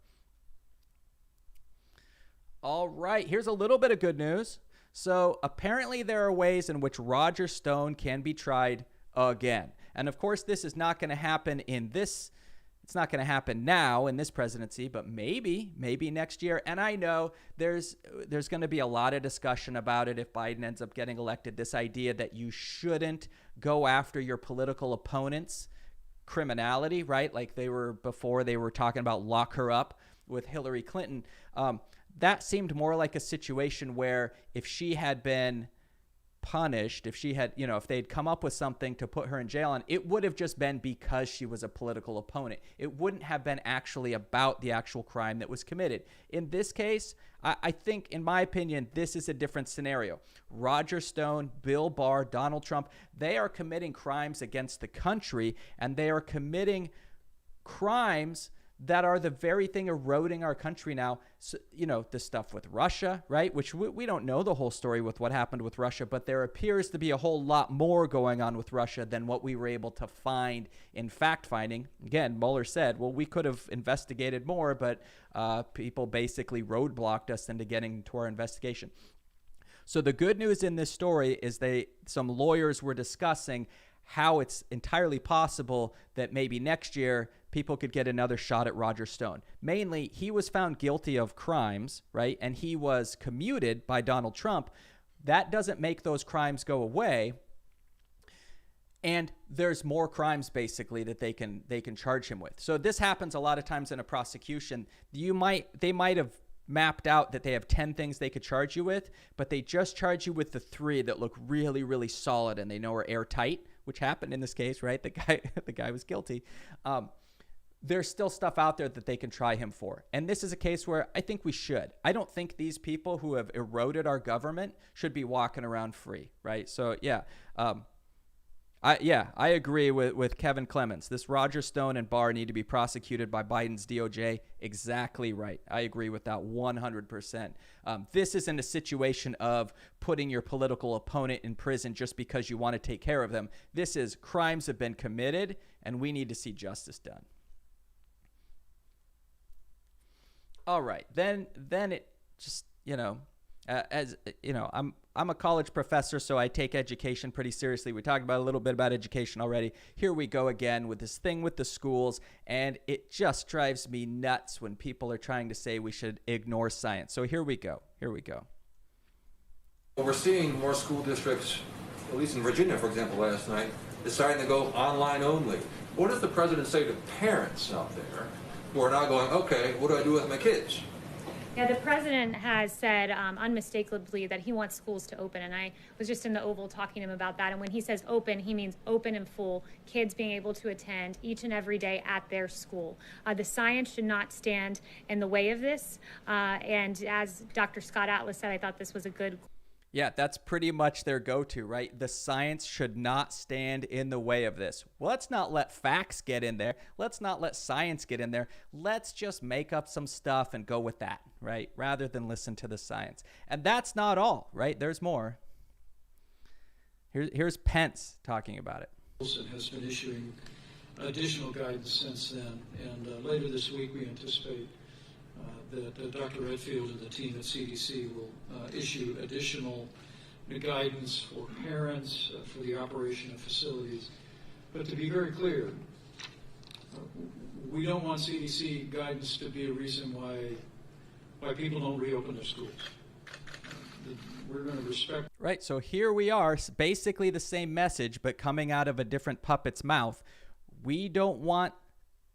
All right, here's a little bit of good news. So apparently there are ways in which Roger Stone can be tried again. And of course, this is not going to happen it's not going to happen now in this presidency, but maybe next year. And I know there's going to be a lot of discussion about it if Biden ends up getting elected, this idea that you shouldn't go after your political opponent's criminality, right? Like they were talking about lock her up with Hillary Clinton. That seemed more like a situation where if she had been punished, if she had, if they'd come up with something to put her in jail, and it would have just been because she was a political opponent. It wouldn't have been actually about the actual crime that was committed. In this case, I think, in my opinion, this is a different scenario. Roger Stone, Bill Barr, Donald Trump, they are committing crimes against the country, and they are committing crimes that are the very thing eroding our country now. So, the stuff with Russia, right? Which we don't know the whole story with what happened with Russia, but there appears to be a whole lot more going on with Russia than what we were able to find in fact-finding. Again, Mueller said, well, we could have investigated more, but people basically roadblocked us into getting to our investigation. So the good news in this story is some lawyers were discussing how it's entirely possible that maybe next year people could get another shot at Roger Stone. Mainly, he was found guilty of crimes, right? And he was commuted by Donald Trump. That doesn't make those crimes go away. And there's more crimes basically that they can charge him with. So this happens a lot of times in a prosecution. They might have mapped out that they have 10 things they could charge you with, but they just charge you with the 3 that look really, really solid and they know are airtight, which happened in this case, right? The guy was guilty. There's still stuff out there that they can try him for. And this is a case where I think we should. I don't think these people who have eroded our government should be walking around free, right? So, yeah. I agree with Kevin Clements. This Roger Stone and Barr need to be prosecuted by Biden's DOJ. Exactly right. I agree with that 100%. This isn't a situation of putting your political opponent in prison just because you want to take care of them. This is crimes have been committed, and we need to see justice done. All right, then it just, I'm a college professor, so I take education pretty seriously. We talked about a little bit about education already. Here we go again with this thing with the schools, and it just drives me nuts when people are trying to say we should ignore science. So here we go. Well, we're seeing more school districts, at least in Virginia, for example, last night, deciding to go online only. What does the president say to parents out there who are now going, okay, what do I do with my kids? Yeah, the president has said unmistakably that he wants schools to open, and I was just in the Oval talking to him about that. And when he says open, he means open and full, kids being able to attend each and every day at their school. The science should not stand in the way of this. And as Dr. Scott Atlas said, I thought this was a good. Yeah, that's pretty much their go-to, right? The science should not stand in the way of this. Well, let's not let facts get in there. Let's not let science get in there. Let's just make up some stuff and go with that, right? Rather than listen to the science. And that's not all, right? There's more. Here's Pence talking about it. Wilson has been issuing additional guidance since then. And later this week, we anticipate that Dr. Redfield and the team at CDC will issue additional guidance for parents, for the operation of facilities. But to be very clear, we don't want CDC guidance to be a reason why people don't reopen their schools. We're going to respect. Right, so here we are, basically the same message, but coming out of a different puppet's mouth. We don't want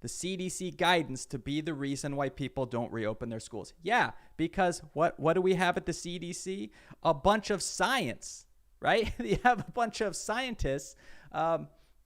the CDC guidance to be the reason why people don't reopen their schools. Yeah, because what do we have at the CDC? A bunch of science, right? You have a bunch of scientists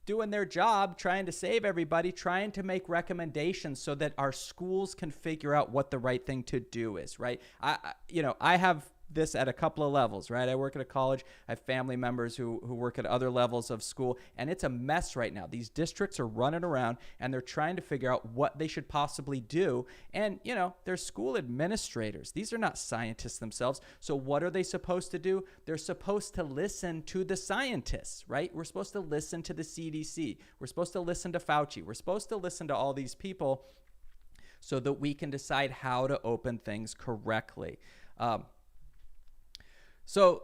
doing their job, trying to save everybody, trying to make recommendations so that our schools can figure out what the right thing to do is, right? I have this at a couple of levels, right? I work at a college. I have family members who work at other levels of school, and it's a mess right now. These districts are running around, and they're trying to figure out what they should possibly do. And, they're school administrators. These are not scientists themselves. So what are they supposed to do? They're supposed to listen to the scientists, right? We're supposed to listen to the CDC. We're supposed to listen to Fauci. We're supposed to listen to all these people so that we can decide how to open things correctly. So,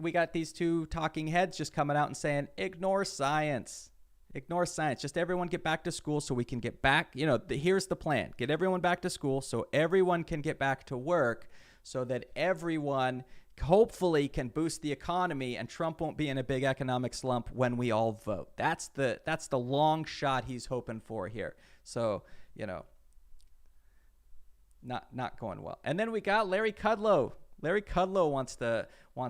we got these two talking heads just coming out and saying, ignore science. Ignore science. Just everyone get back to school so we can get back. Here's the plan. Get everyone back to school so everyone can get back to work so that everyone hopefully can boost the economy and Trump won't be in a big economic slump when we all vote. That's the long shot he's hoping for here. So, not going well. And then we got Larry Kudlow. Larry Kudlow wants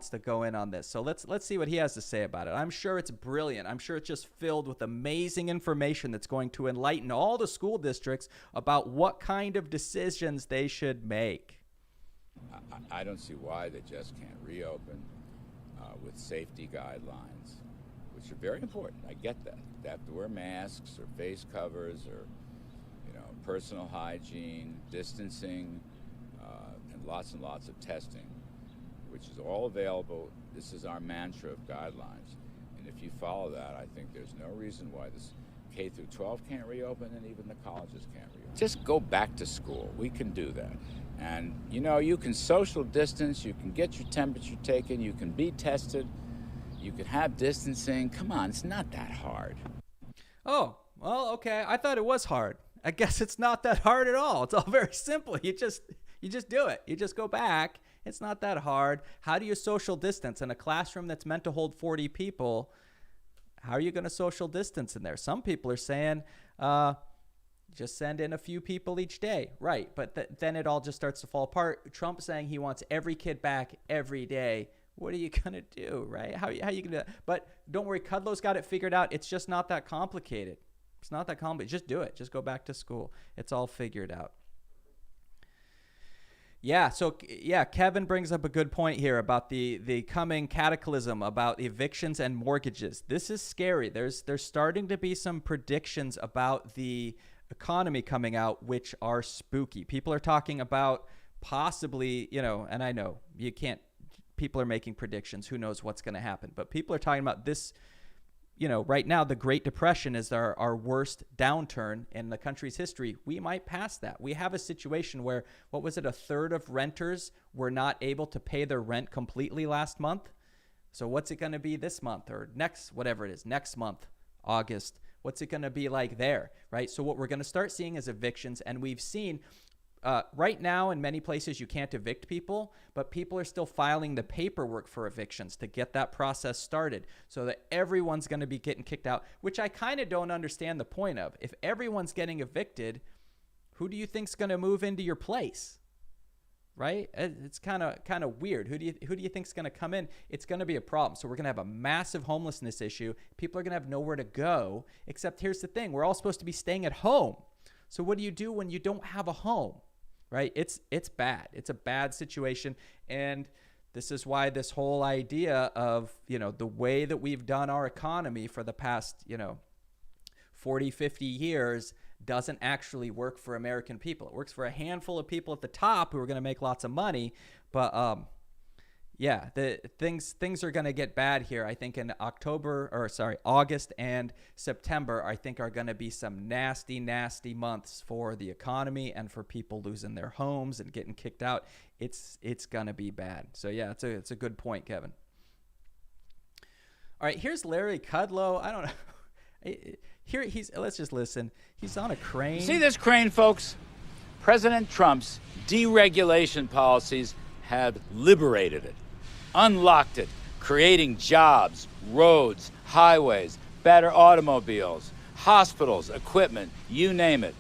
to go in on this. So let's see what he has to say about it. I'm sure it's brilliant. I'm sure it's just filled with amazing information that's going to enlighten all the school districts about what kind of decisions they should make. I don't see why they just can't reopen with safety guidelines, which are very important. I get that. They have to wear masks or face covers or, personal hygiene, distancing, and lots of testing, which is all available. This is our mantra of guidelines. And if you follow that, I think there's no reason why this K through 12 can't reopen and even the colleges can't reopen. Just go back to school. We can do that. And, you can social distance, you can get your temperature taken, you can be tested, you can have distancing. Come on, it's not that hard. Oh, well, okay. I thought it was hard. I guess it's not that hard at all. It's all very simple. You just do it. You just go back. It's not that hard. How do you social distance in a classroom that's meant to hold 40 people? How are you going to social distance in there? Some people are saying, just send in a few people each day. Right. But then it all just starts to fall apart. Trump saying he wants every kid back every day. What are you going to do, right? How are you going to do that? But don't worry, Kudlow's got it figured out. It's just not that complicated. It's not that complicated. Just do it. Just go back to school. It's all figured out. Yeah, so Kevin brings up a good point here about the coming cataclysm about evictions and mortgages. This is scary. There's starting to be some predictions about the economy coming out which are spooky. People are talking about possibly, and I know you can't, people are making predictions. Who knows what's going to happen? But people are talking about this. Right now, the Great Depression is our worst downturn in the country's history. We might pass that. We have a situation where, a third of renters were not able to pay their rent completely last month. So what's it going to be this month or next month, August? What's it going to be like there, right? So what we're going to start seeing is evictions. And we've seen right now in many places you can't evict people, but people are still filing the paperwork for evictions to get that process started so that everyone's going to be getting kicked out, which I kind of don't understand the point of. If everyone's getting evicted, who do you think's going to move into your place? Right? It's kind of weird. Who do you think's going to come in? It's going to be a problem. So we're going to have a massive homelessness issue. People are going to have nowhere to go, except here's the thing. We're all supposed to be staying at home. So what do you do when you don't have a home? Right? It's bad. It's a bad situation. And this is why this whole idea of, the way that we've done our economy for the past, 40, 50 years doesn't actually work for American people. It works for a handful of people at the top who are going to make lots of money. But the things are going to get bad here. I think in August and September, I think are going to be some nasty, nasty months for the economy and for people losing their homes and getting kicked out. It's going to be bad. So yeah, it's a good point, Kevin. All right, here's Larry Kudlow. I don't know. Here let's just listen. He's on a crane. See this crane, folks? President Trump's deregulation policies have liberated it, unlocked it, creating jobs, roads, highways, better automobiles, hospitals, equipment, you name it.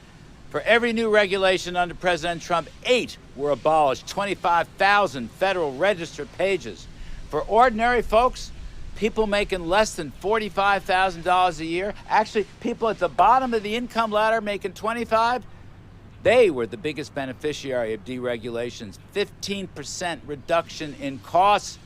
For every new regulation under President Trump, 8 were abolished, 25,000 Federal Register pages. For ordinary folks, people making less than $45,000 a year, actually people at the bottom of the income ladder making $25,000, they were the biggest beneficiary of deregulations. 15% reduction in costs,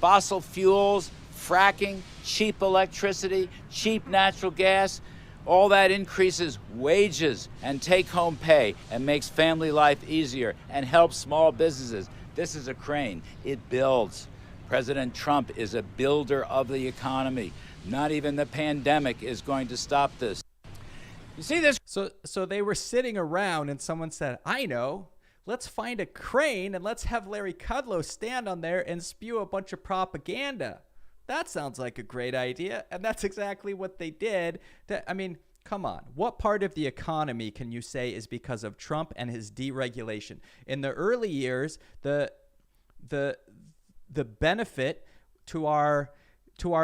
fossil fuels, fracking, cheap electricity, cheap natural gas. All that increases wages and take-home pay and makes family life easier and helps small businesses. This is a crane. It builds. President Trump is a builder of the economy. Not even the pandemic is going to stop this. You see this? So they were sitting around and someone said, I know, let's find a crane and let's have Larry Kudlow stand on there and spew a bunch of propaganda. That sounds like a great idea. And that's exactly what they did. Come on. What part of the economy can you say is because of Trump and his deregulation? In the early years, the benefit to our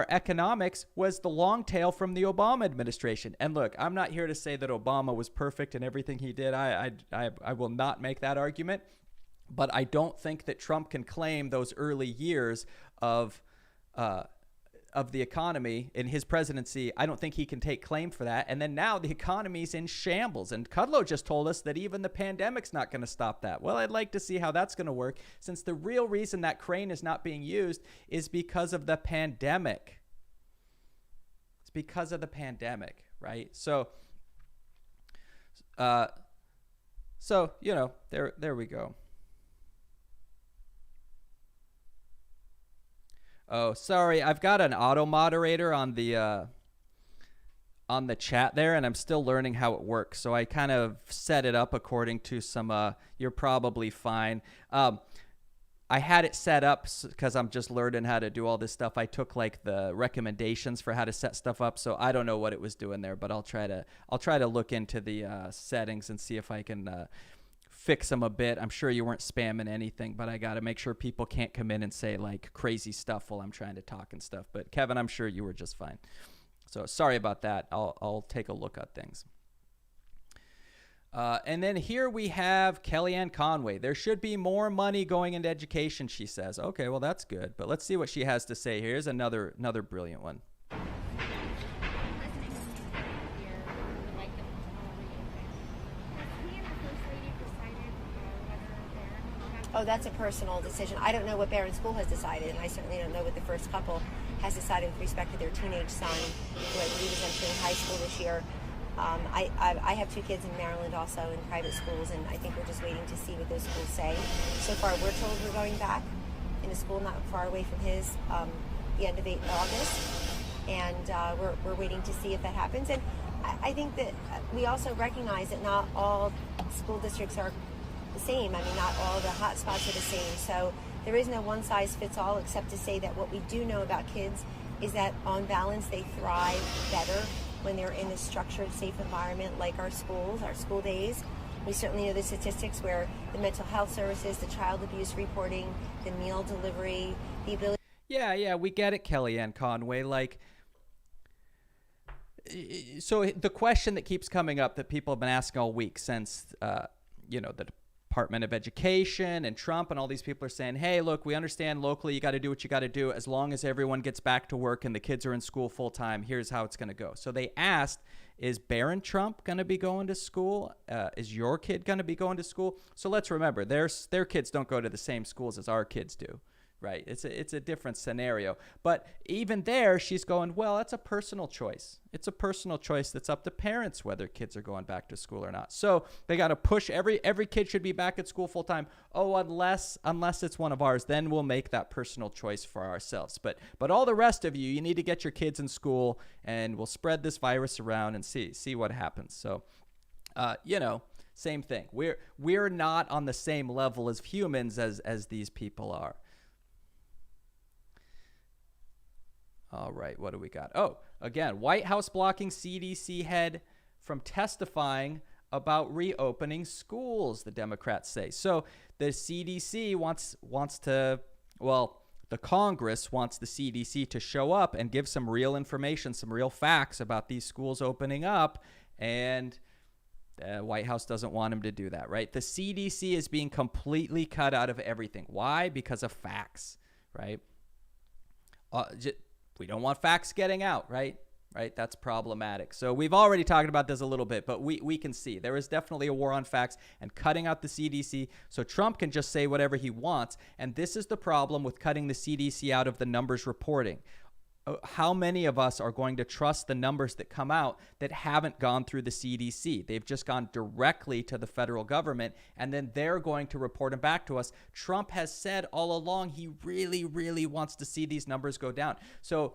economics was the long tail from the Obama administration. And look, I'm not here to say that Obama was perfect in everything he did. I will not make that argument. But I don't think that Trump can claim those early years of the economy in his presidency. I don't think he can take claim for that. And then now the economy's in shambles. And Kudlow just told us that even the pandemic's not going to stop that. Well, I'd like to see how that's going to work, since the real reason that crane is not being used is because of the pandemic. It's because of the pandemic, right? So you know, there we go. Oh, sorry. I've got an auto moderator on the chat there, and I'm still learning how it works. So I kind of set it up according to some, you're probably fine. I had it set up because I'm just learning how to do all this stuff. I took like the recommendations for how to set stuff up. So I don't know what it was doing there, but I'll try to look into the settings and see if I can fix them a bit. I'm sure you weren't spamming anything, but I got to make sure people can't come in and say like crazy stuff while I'm trying to talk and stuff. But Kevin, I'm sure you were just fine. So sorry about that. I'll take a look at things. And then here we have Kellyanne Conway. There should be more money going into education, she says. Okay, well, that's good. But let's see what she has to say. Here's another brilliant one. Oh, that's a personal decision. I don't know what Barron School has decided, and I certainly don't know what the first couple has decided with respect to their teenage son, who I believe is entering high school this year. I have two kids in Maryland also in private schools, and I think we're just waiting to see what those schools say. So far, we're told we're going back in a school not far away from his, the end of August, and we're waiting to see if that happens. And I think that we also recognize that not all school districts are the same. I mean, not all the hot spots are the same. So there is no one size fits all, except to say that what we do know about kids is that on balance they thrive better when they're in a structured, safe environment like our schools, our school days. We certainly know the statistics where the mental health services, the child abuse reporting, the meal delivery, the ability... Yeah, we get it, Kellyanne Conway. Like, so the question that keeps coming up that people have been asking all week since, the Department of Education and Trump and all these people are saying, hey, look, we understand locally you got to do what you got to do. As long as everyone gets back to work and the kids are in school full time, here's how it's going to go. So they asked, is Barron Trump going to be going to school? Is your kid going to be going to school? So let's remember, their kids don't go to the same schools as our kids do. Right. It's a different scenario. But even there, she's going, well, that's a personal choice. It's a personal choice that's up to parents whether kids are going back to school or not. So they got to push every kid should be back at school full time. Oh, unless it's one of ours, then we'll make that personal choice for ourselves. But all the rest of you need to get your kids in school, and we'll spread this virus around and see what happens. So, same thing. We're not on the same level as humans as these people are. All right, what do we got? Oh, again, White House blocking CDC head from testifying about reopening schools, the Democrats say. So the CDC wants to, the Congress wants the CDC to show up and give some real information, some real facts about these schools opening up, and the White House doesn't want them to do that, right? The CDC is being completely cut out of everything. Why? Because of facts, right? We don't want facts getting out, right? Right? That's problematic. So we've already talked about this a little bit, but we can see there is definitely a war on facts and cutting out the CDC so Trump can just say whatever he wants. And this is the problem with cutting the CDC out of the numbers reporting. How many of us are going to trust the numbers that come out that haven't gone through the CDC? They've just gone directly to the federal government, and then they're going to report them back to us. Trump has said all along he really, really wants to see these numbers go down. So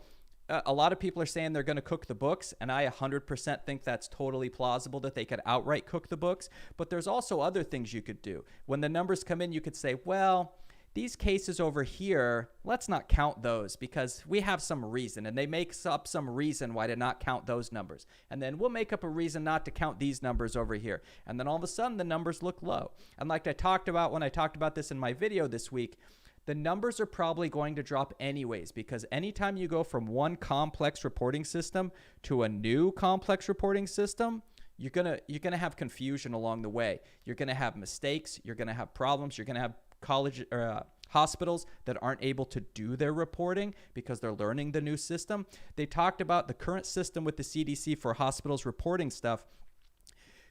a lot of people are saying they're going to cook the books, and I 100% think that's totally plausible that they could outright cook the books. But there's also other things you could do. When the numbers come in, you could say, well, these cases over here, let's not count those because we have some reason, and they make up some reason why to not count those numbers. And then we'll make up a reason not to count these numbers over here. And then all of a sudden the numbers look low. And like I talked about when I talked about this in my video this week, the numbers are probably going to drop anyways, because anytime you go from one complex reporting system to a new complex reporting system, you're gonna have confusion along the way. You're gonna have mistakes. You're gonna have problems. You're gonna have college or hospitals that aren't able to do their reporting because they're learning the new system. They talked about the current system with the CDC for hospitals reporting stuff.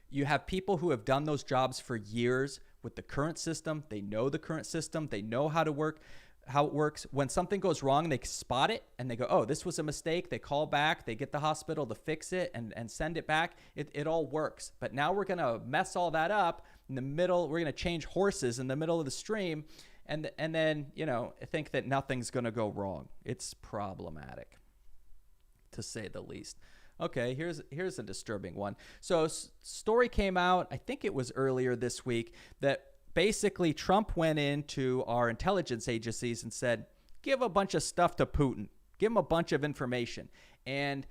You have people who have done those jobs for years with the current system. They know the current system. They know how it works. When something goes wrong, they spot it and they go, oh, this was a mistake. They call back. They get the hospital to fix it and send it back. It all works. But now we're going to mess all that up in the middle. We're going to change horses in the middle of the stream and then, think that nothing's going to go wrong. It's problematic, to say the least. Okay, here's a disturbing one. So story came out, I think it was earlier this week, that basically Trump went into our intelligence agencies and said, give a bunch of stuff to Putin. Give him a bunch of information. And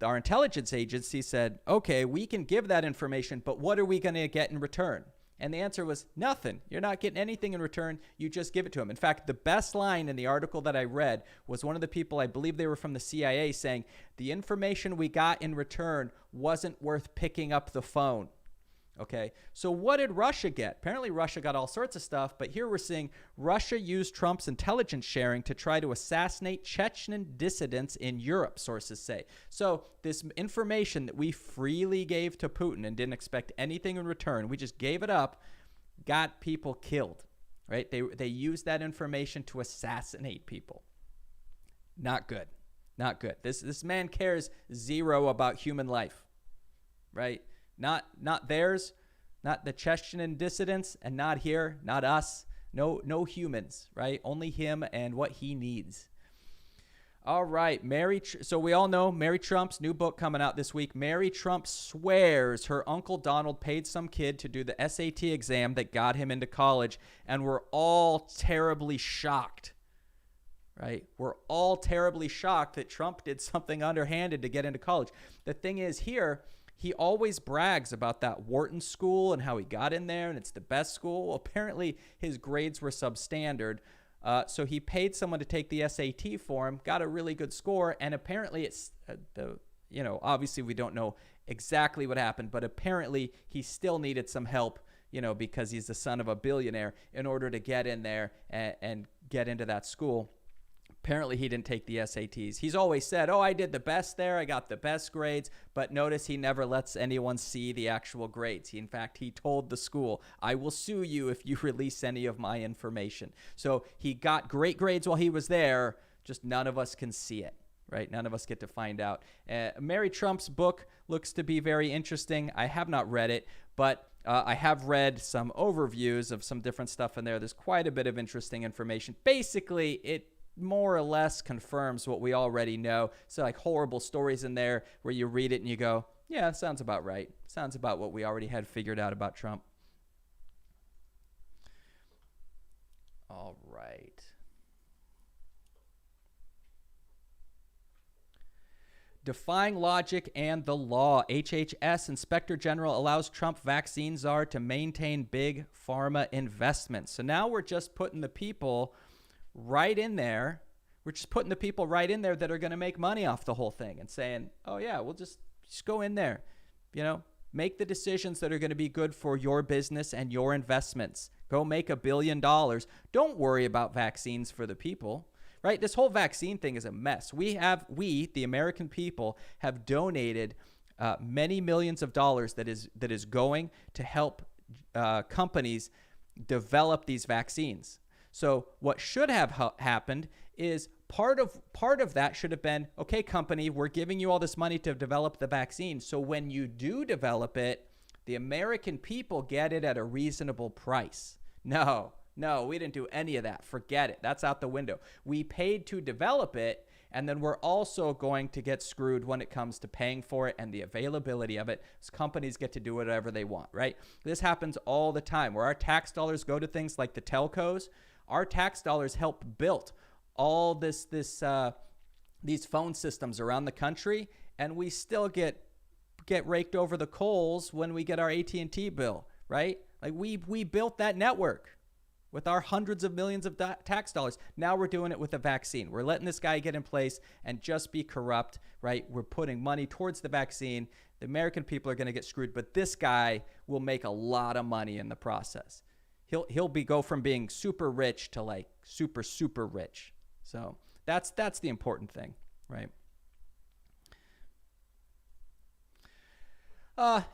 our intelligence agency said, okay, we can give that information, but what are we going to get in return? And the answer was nothing. You're not getting anything in return. You just give it to him. In fact, the best line in the article that I read was one of the people, I believe they were from the CIA, saying the information we got in return wasn't worth picking up the phone. Okay, so what did Russia get? Apparently Russia got all sorts of stuff, but here we're seeing Russia used Trump's intelligence sharing to try to assassinate Chechen dissidents in Europe, sources say. So this information that we freely gave to Putin and didn't expect anything in return, we just gave it up, got people killed, right? They used that information to assassinate people. Not good, not good. This man cares zero about human life, right? Not theirs, not the Chechen dissidents, and not here, not us. No humans, right? Only him and what he needs. All right, so we all know Mary Trump's new book coming out this week. Mary Trump swears her Uncle Donald paid some kid to do the SAT exam that got him into college, and we're all terribly shocked, right? We're all terribly shocked that Trump did something underhanded to get into college. The thing is here, he always brags about that Wharton school and how he got in there and it's the best school. Well, apparently his grades were substandard. So he paid someone to take the SAT for him, got a really good score. And apparently it's obviously we don't know exactly what happened, but apparently he still needed some help, because he's the son of a billionaire in order to get in there and get into that school. Apparently he didn't take the SATs. He's always said, oh, I did the best there. I got the best grades. But notice he never lets anyone see the actual grades. In fact, he told the school, I will sue you if you release any of my information. So he got great grades while he was there. Just none of us can see it, right? None of us get to find out. Mary Trump's book looks to be very interesting. I have not read it, but I have read some overviews of some different stuff in there. There's quite a bit of interesting information. Basically, it more or less confirms what we already know. So like horrible stories in there where you read it and you go, yeah, sounds about right. Sounds about what we already had figured out about Trump. All right. Defying logic and the law. HHS Inspector General allows Trump vaccine czar to maintain big pharma investments. So now we're just putting the people right in there. We're just putting the people right in there that are going to make money off the whole thing and saying, oh, yeah, we'll just go in there, make the decisions that are going to be good for your business and your investments. Go make $1 billion. Don't worry about vaccines for the people, right? This whole vaccine thing is a mess. We, the American people, have donated many millions of dollars that is going to help companies develop these vaccines. So what should have happened is part of that should have been, okay, company, we're giving you all this money to develop the vaccine. So when you do develop it, the American people get it at a reasonable price. No, we didn't do any of that. Forget it. That's out the window. We paid to develop it, and then we're also going to get screwed when it comes to paying for it and the availability of it. So companies get to do whatever they want, right? This happens all the time where our tax dollars go to things like the telcos. Our tax dollars help build all these phone systems around the country, and we still get raked over the coals when we get our AT&T bill, right? Like we built that network with our hundreds of millions of tax dollars. Now we're doing it with a vaccine. We're letting this guy get in place and just be corrupt, right? We're putting money towards the vaccine. The American people are going to get screwed, but this guy will make a lot of money in the process. he'll go from being super rich to like super, super rich. So that's the important thing, right?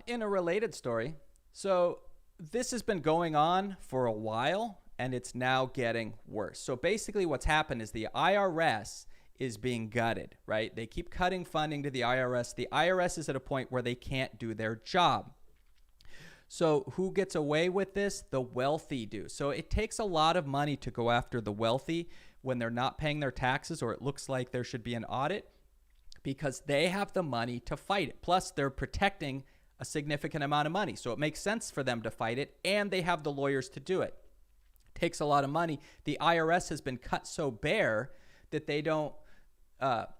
In a related story, so this has been going on for a while, and it's now getting worse. So basically what's happened is the IRS is being gutted, right? They keep cutting funding to the IRS. The IRS is at a point where they can't do their job. So who gets away with this? The wealthy do. So it takes a lot of money to go after the wealthy when they're not paying their taxes, or it looks like there should be an audit, because they have the money to fight it. Plus, they're protecting a significant amount of money. So it makes sense for them to fight it, and they have the lawyers to do it. It takes a lot of money. The IRS has been cut so bare that they don't, that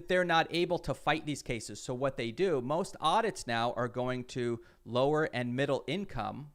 they're not able to fight these cases. So what they do, most audits now are going to lower and middle income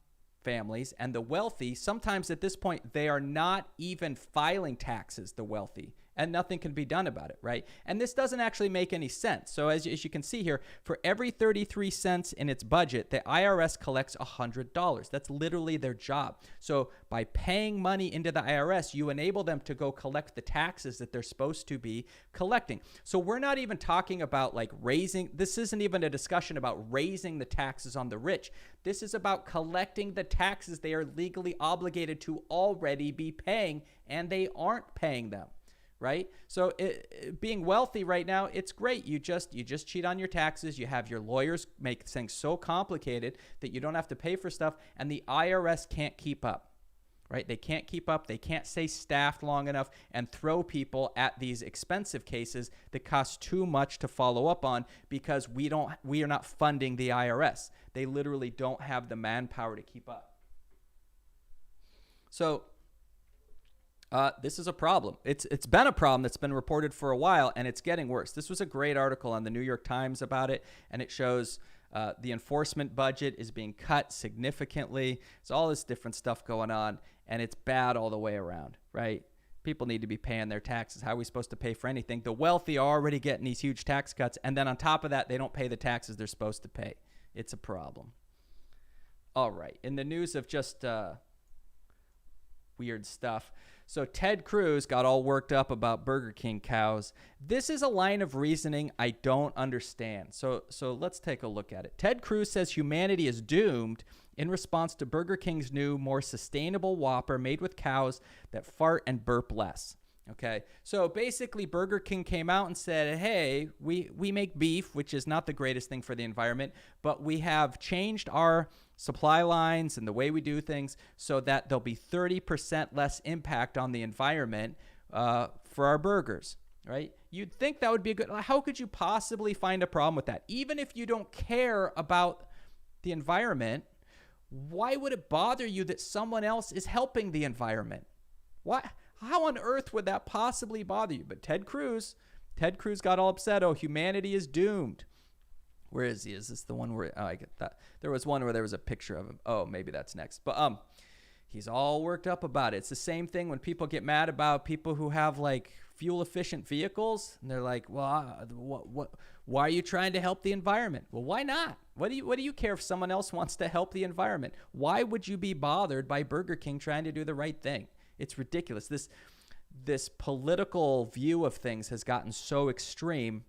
families, and the wealthy, sometimes at this point, they are not even filing taxes, the wealthy, and nothing can be done about it, right? And this doesn't actually make any sense. So as you can see here, for every 33 cents in its budget, the IRS collects $100. That's literally their job. So by paying money into the IRS, you enable them to go collect the taxes that they're supposed to be collecting. So we're not even talking about like this isn't even a discussion about raising the taxes on the rich. This is about collecting the taxes they are legally obligated to already be paying, and they aren't paying them. Right? So being wealthy right now, it's great. You just cheat on your taxes. You have your lawyers make things so complicated that you don't have to pay for stuff, and the IRS can't keep up. Right? They can't keep up. They can't stay staffed long enough and throw people at these expensive cases that cost too much to follow up on, because we are not funding the IRS. They literally don't have the manpower to keep up. So this is a problem. It's been a problem that's been reported for a while, and it's getting worse. This was a great article on the New York Times about it, and it shows the enforcement budget is being cut significantly. It's all this different stuff going on, and it's bad all the way around, right? People need to be paying their taxes. How are we supposed to pay for anything? The wealthy are already getting these huge tax cuts, and then on top of that, they don't pay the taxes they're supposed to pay. It's a problem. All right. In the news of just weird stuff. So Ted Cruz got all worked up about Burger King cows. This is a line of reasoning I don't understand. So let's take a look at it. Ted Cruz says humanity is doomed in response to Burger King's new, more sustainable Whopper made with cows that fart and burp less. Okay, so basically Burger King came out and said, hey, we make beef, which is not the greatest thing for the environment, but we have changed our supply lines and the way we do things so that there'll be 30% less impact on the environment for our burgers, right? You'd think that would be a good, how could you possibly find a problem with that? Even if you don't care about the environment, why would it bother you that someone else is helping the environment? What? How on earth would that possibly bother you? But Ted Cruz got all upset. Oh, humanity is doomed. Where is he? Is this the one where I get that? There was one where there was a picture of him. Oh, maybe that's next. But he's all worked up about it. It's the same thing when people get mad about people who have like fuel efficient vehicles, and they're like, "Well, why are you trying to help the environment?" Well, why not? What do you care if someone else wants to help the environment? Why would you be bothered by Burger King trying to do the right thing? It's ridiculous. This political view of things has gotten so extreme.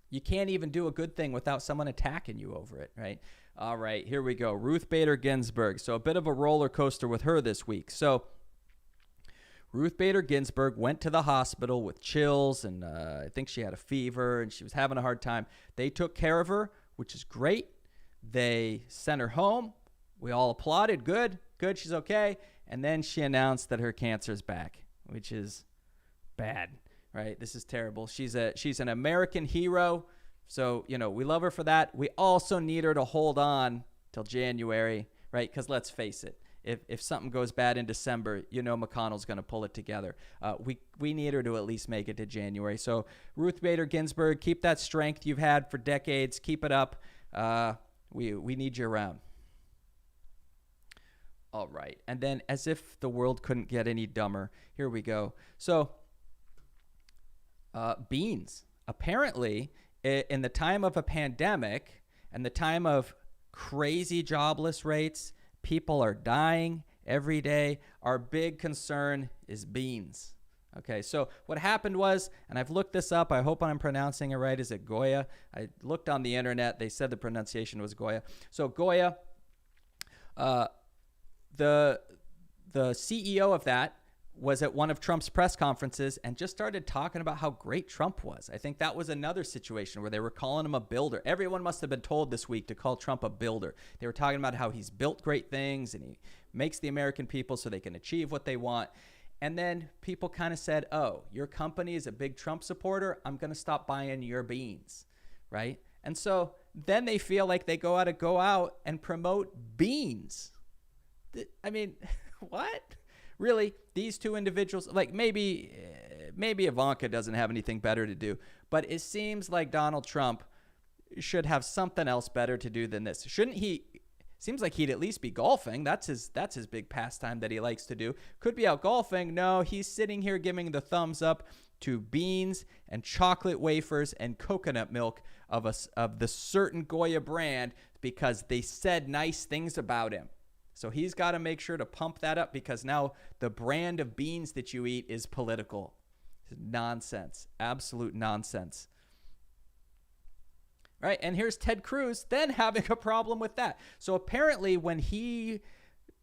You can't even do a good thing without someone attacking you over it, right? All right, here we go. Ruth Bader Ginsburg. So a bit of a roller coaster with her this week. So Ruth Bader Ginsburg went to the hospital with chills, and I think she had a fever, and she was having a hard time. They took care of her, which is great. They sent her home. We all applauded. Good, she's okay. And then she announced that her cancer is back, which is bad, right? This is terrible. She's an American hero, so, we love her for that. We also need her to hold on till January, right? Because let's face it, if something goes bad in December, McConnell's going to pull it together. We need her to at least make it to January. So Ruth Bader Ginsburg, keep that strength you've had for decades. Keep it up. We need you around. All right. And then, as if the world couldn't get any dumber, here we go. So, beans. Apparently, in the time of a pandemic and the time of crazy jobless rates, people are dying every day. Our big concern is beans. Okay, so what happened was, and I've looked this up, I hope I'm pronouncing it right, is it Goya? I looked on the internet, they said the pronunciation was Goya. So Goya, the CEO of that was at one of Trump's press conferences and just started talking about how great Trump was. I think that was another situation where they were calling him a builder. Everyone must have been told this week to call Trump a builder. They were talking about how he's built great things and he makes the American people so they can achieve what they want. And then people kind of said, oh, your company is a big Trump supporter. I'm going to stop buying your beans, right? And so then they feel like they go out and promote beans. I mean, what? Really, these two individuals, like maybe Ivanka doesn't have anything better to do, but it seems like Donald Trump should have something else better to do than this. Shouldn't he? Seems like he'd at least be golfing. That's his big pastime that he likes to do. Could be out golfing. No, he's sitting here giving the thumbs up to beans and chocolate wafers and coconut milk of the certain Goya brand because they said nice things about him. So he's got to make sure to pump that up because now the brand of beans that you eat is political. Nonsense. Absolute nonsense. Right, and here's Ted Cruz then having a problem with that. So apparently when he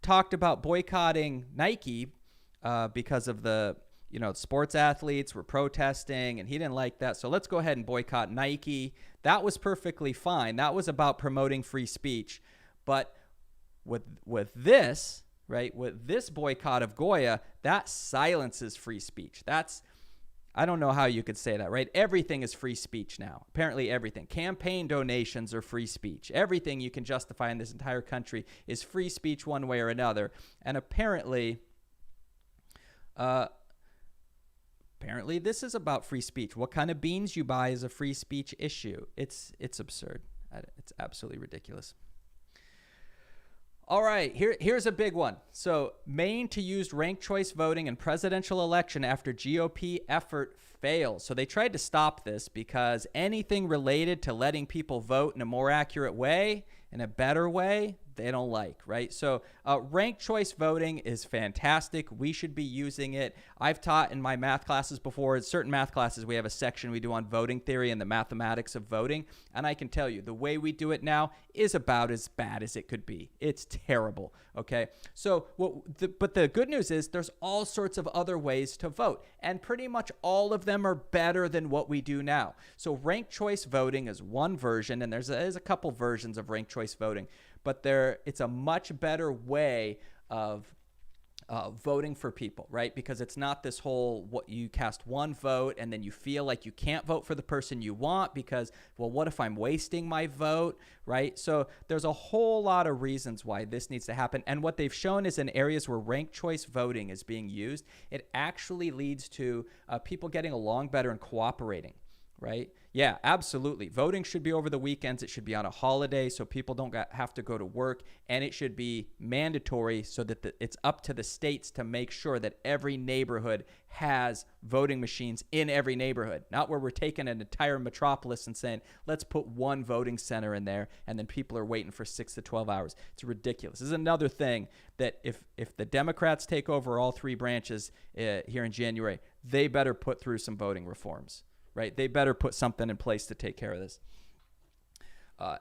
talked about boycotting Nike because of the, sports athletes were protesting and he didn't like that. So let's go ahead and boycott Nike. That was perfectly fine. That was about promoting free speech. But with this, right, with this boycott of Goya, that silences free speech. I don't know how you could say that, right? Everything is free speech now. Apparently everything. Campaign donations are free speech. Everything you can justify in this entire country is free speech one way or another. And apparently this is about free speech. What kind of beans you buy is a free speech issue. It's absurd. It's absolutely ridiculous. All right, here's a big one. So Maine to use ranked choice voting in presidential election after GOP effort fails. So they tried to stop this because anything related to letting people vote in a more accurate way, in a better way, they don't like, right? So ranked choice voting is fantastic. We should be using it. I've taught in my math classes before. In certain math classes, we have a section we do on voting theory and the mathematics of voting. And I can tell you, the way we do it now is about as bad as it could be. It's terrible, okay? So, but the good news is there's all sorts of other ways to vote. And pretty much all of them are better than what we do now. So ranked choice voting is one version, and there's a couple versions of ranked choice voting. But it's a much better way of voting for people, right? Because it's not this whole what you cast one vote and then you feel like you can't vote for the person you want because, well, what if I'm wasting my vote, right? So there's a whole lot of reasons why this needs to happen. And what they've shown is in areas where ranked choice voting is being used, it actually leads to people getting along better and cooperating. Right? Yeah, absolutely. Voting should be over the weekends. It should be on a holiday so people don't have to go to work. And it should be mandatory so that it's up to the states to make sure that every neighborhood has voting machines in every neighborhood. Not where we're taking an entire metropolis and saying, let's put one voting center in there and then people are waiting for 6 to 12 hours. It's ridiculous. This is another thing that if the Democrats take over all three branches here in January, they better put through some voting reforms. Right? They better put something in place to take care of this.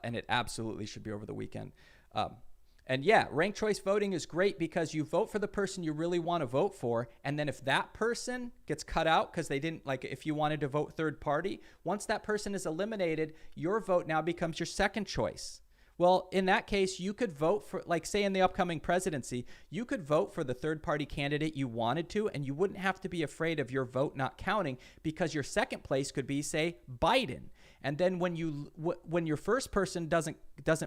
And it absolutely should be over the weekend. And yeah, ranked choice voting is great because you vote for the person you really want to vote for. And then if that person gets cut out because they didn't, like if you wanted to vote third party, once that person is eliminated, your vote now becomes your second choice. Well, in that case, you could vote for, like, say in the upcoming presidency, you could vote for the third-party candidate you wanted to, and you wouldn't have to be afraid of your vote not counting because your second place could be, say, Biden. And then when your first person doesn't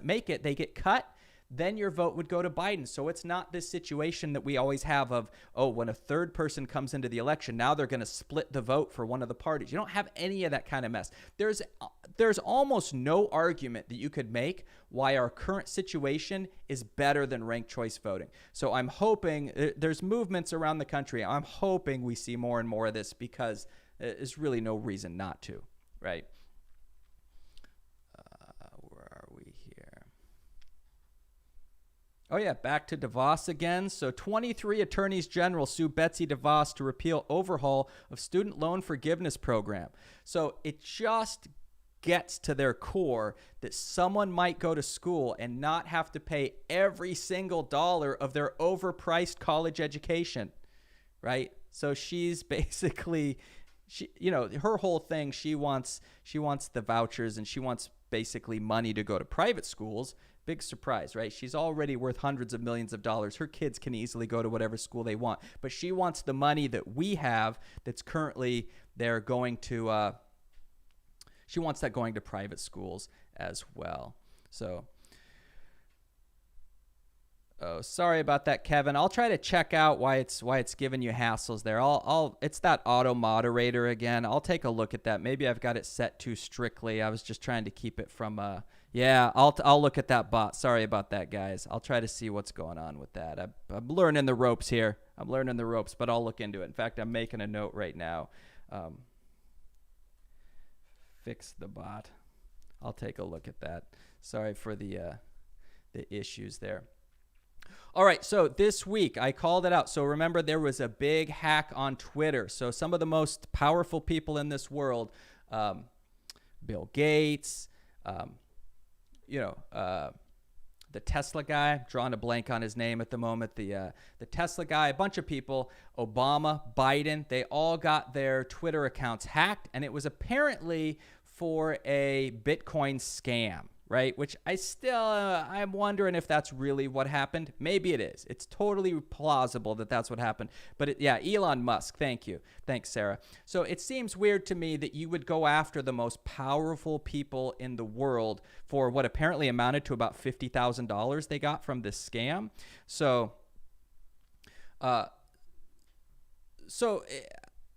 make it, they get cut, then your vote would go to Biden. So it's not this situation that we always have of, oh, when a third person comes into the election, now they're going to split the vote for one of the parties. You don't have any of that kind of mess. There's almost no argument that you could make why our current situation is better than ranked choice voting. So I'm hoping there's movements around the country. I'm hoping we see more and more of this because there's really no reason not to, right? Oh, yeah, back to Devos again. So 23 attorneys general sue Betsy Devos to repeal overhaul of student loan forgiveness program. So it just gets to their core that someone might go to school and not have to pay every single dollar of their overpriced college education, right? So she's basically, her whole thing, she wants the vouchers and she wants basically money to go to private schools. Big surprise, right? She's already worth hundreds of millions of dollars. Her kids can easily go to whatever school they want. But she wants the money that we have that's currently they're going to, she wants that going to private schools as well. So, sorry about that, Kevin. I'll try to check out why it's giving you hassles there. It's that auto moderator again. I'll take a look at that. Maybe I've got it set too strictly. I was just trying to keep it from I'll look at that bot. Sorry about that, guys. I'll try to see what's going on with that. I'm learning the ropes here. But I'll look into it. In fact, I'm making a note right now. Fix the bot. I'll take a look at that. Sorry for the issues there. All right, so this week I called it out. So remember, there was a big hack on Twitter. So some of the most powerful people in this world, Bill Gates, the Tesla guy, drawing a blank on his name at the moment, the Tesla guy, a bunch of people, Obama, Biden, they all got their Twitter accounts hacked, and it was apparently for a Bitcoin scam, right? Which I'm wondering if that's really what happened. Maybe it is. It's totally plausible that that's what happened. But Elon Musk, thank you. Thanks, Sarah. So it seems weird to me that you would go after the most powerful people in the world for what apparently amounted to about $50,000 they got from this scam. So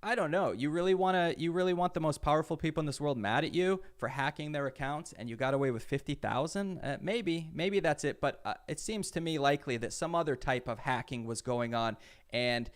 I don't know. You really want the most powerful people in this world mad at you for hacking their accounts, and you got away with 50,000? Maybe that's it. But it seems to me likely that some other type of hacking was going on. And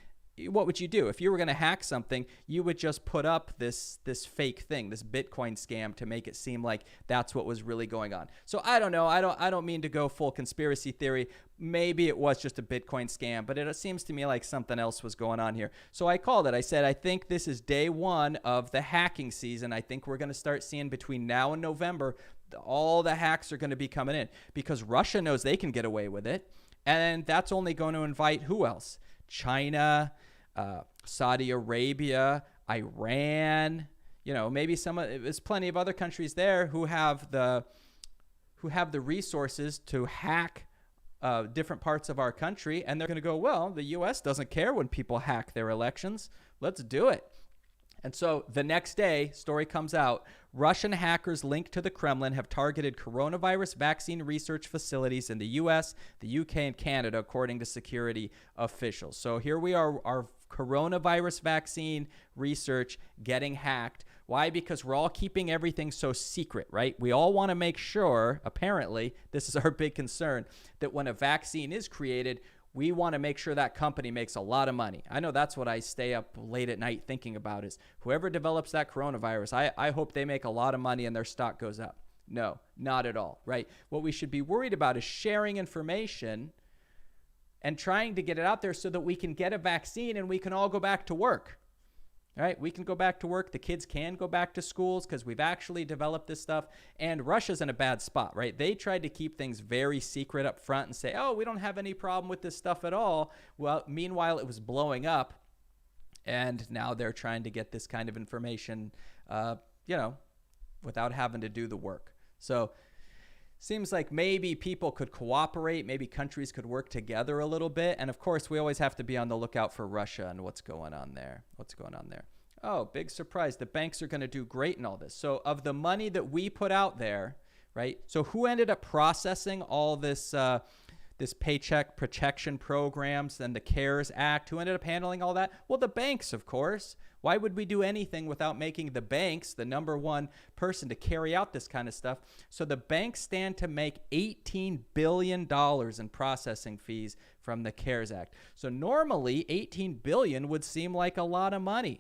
what would you do if you were going to hack something? You would just put up this fake thing, this Bitcoin scam, to make it seem like that's what was really going on. So I don't know. I don't mean to go full conspiracy theory. Maybe it was just a Bitcoin scam, but it seems to me like something else was going on here. So I called it. I said, I think this is day one of the hacking season. I think we're going to start seeing between now and November, all the hacks are going to be coming in because Russia knows they can get away with it. And that's only going to invite who else? China, Saudi Arabia, Iran, maybe there's plenty of other countries there who have the resources to hack different parts of our country, and they're going to go, well, the U.S. doesn't care when people hack their elections. Let's do it. And so the next day, story comes out, Russian hackers linked to the Kremlin have targeted coronavirus vaccine research facilities in the U.S., the U.K., and Canada, according to security officials. So here we are, our coronavirus vaccine research getting hacked. Why? Because we're all keeping everything so secret, right? We all want to make sure, apparently, this is our big concern, that when a vaccine is created, we want to make sure that company makes a lot of money. I know that's what I stay up late at night thinking about is whoever develops that coronavirus, I hope they make a lot of money and their stock goes up. No, not at all, right? What we should be worried about is sharing information and trying to get it out there so that we can get a vaccine and we can all go back to work. All right, we can go back to work. The kids can go back to schools because we've actually developed this stuff. And Russia's in a bad spot, right? They tried to keep things very secret up front and say, oh, we don't have any problem with this stuff at all. Well, meanwhile, it was blowing up. And now they're trying to get this kind of information, without having to do the work. So seems like maybe people could cooperate. Maybe countries could work together a little bit. And of course, we always have to be on the lookout for Russia and what's going on there. Oh, big surprise. The banks are going to do great in all this. So of the money that we put out there, right? So who ended up processing all this paycheck protection programs and the CARES Act? Who ended up handling all that? Well, the banks, of course. Why would we do anything without making the banks the number one person to carry out this kind of stuff? So the banks stand to make $18 billion in processing fees from the CARES Act. So normally $18 billion would seem like a lot of money.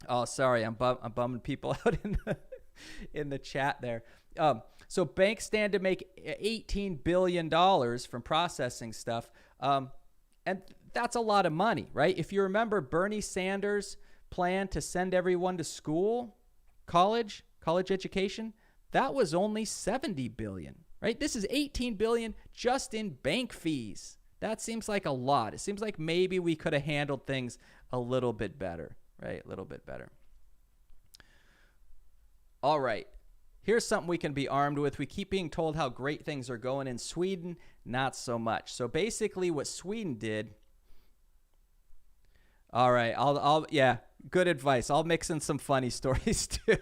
Oh, sorry, I'm bumming people out in the chat there. So banks stand to make $18 billion from processing stuff. And that's a lot of money, right? If you remember Bernie Sanders' plan to send everyone to school, college education, that was only $70 billion, right? This is $18 billion just in bank fees. That seems like a lot. It seems like maybe we could have handled things a little bit better, right? A little bit better. All right. Here's something we can be armed with. We keep being told how great things are going in Sweden. Not so much. So basically what Sweden did. All right. Yeah, good advice. I'll mix in some funny stories too.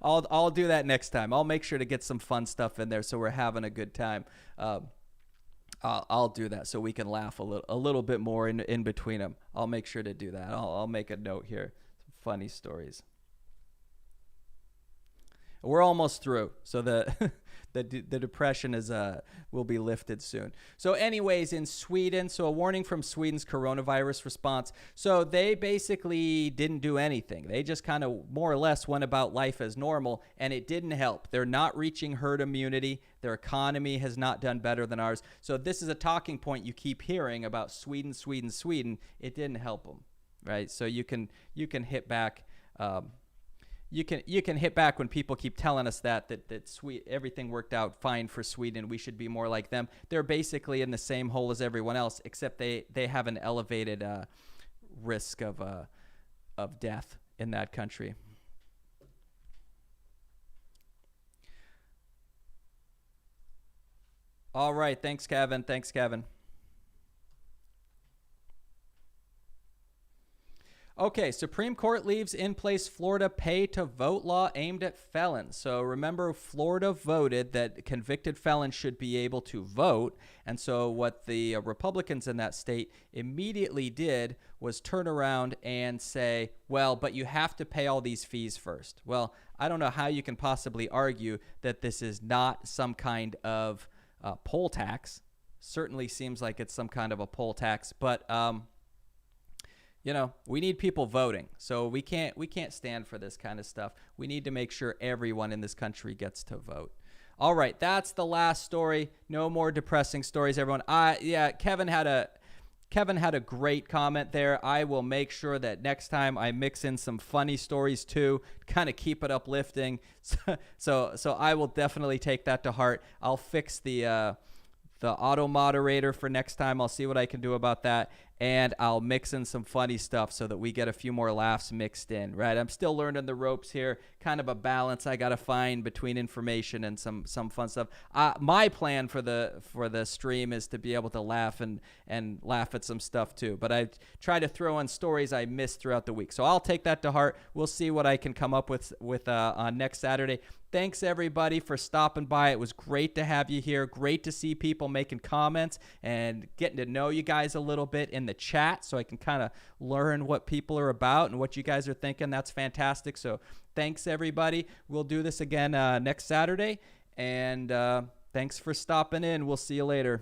I'll do that next time. I'll make sure to get some fun stuff in there so we're having a good time. I'll do that so we can laugh a little bit more in between them. I'll make sure to do that. I'll make a note here. Some funny stories. We're almost through, so the depression will be lifted soon. So anyways, in Sweden, so a warning from Sweden's coronavirus response. So they basically didn't do anything. They just kind of more or less went about life as normal, and it didn't help. They're not reaching herd immunity. Their economy has not done better than ours. So this is a talking point you keep hearing about Sweden. It didn't help them, right? So you can hit back. You can hit back when people keep telling us that everything worked out fine for Sweden. We should be more like them. They're basically in the same hole as everyone else, except they have an elevated risk of death in that country. All right, thanks, Kevin. Okay, Supreme Court leaves in place Florida pay-to-vote law aimed at felons. So remember, Florida voted that convicted felons should be able to vote. And so what the Republicans in that state immediately did was turn around and say, well, but you have to pay all these fees first. Well, I don't know how you can possibly argue that this is not some kind of poll tax. Certainly seems like it's some kind of a poll tax, but we need people voting, so we can't stand for this kind of stuff. We need to make sure everyone in this country gets to vote. All right, that's the last story. No more depressing stories, everyone. Kevin had a great comment there. I will make sure that next time I mix in some funny stories too, kind of keep it uplifting. So I will definitely take that to heart. I'll fix the auto moderator for next time. I'll see what I can do about that. And I'll mix in some funny stuff so that we get a few more laughs mixed in, right? I'm still learning the ropes here, kind of a balance I got to find between information and some fun stuff. My plan for the stream is to be able to laugh and laugh at some stuff too. But I try to throw in stories I missed throughout the week. So I'll take that to heart. We'll see what I can come up with on next Saturday. Thanks, everybody, for stopping by. It was great to have you here. Great to see people making comments and getting to know you guys a little bit in the chat so I can kind of learn what people are about and what you guys are thinking. That's fantastic. So thanks, everybody. We'll do this again next Saturday. And thanks for stopping in. We'll see you later.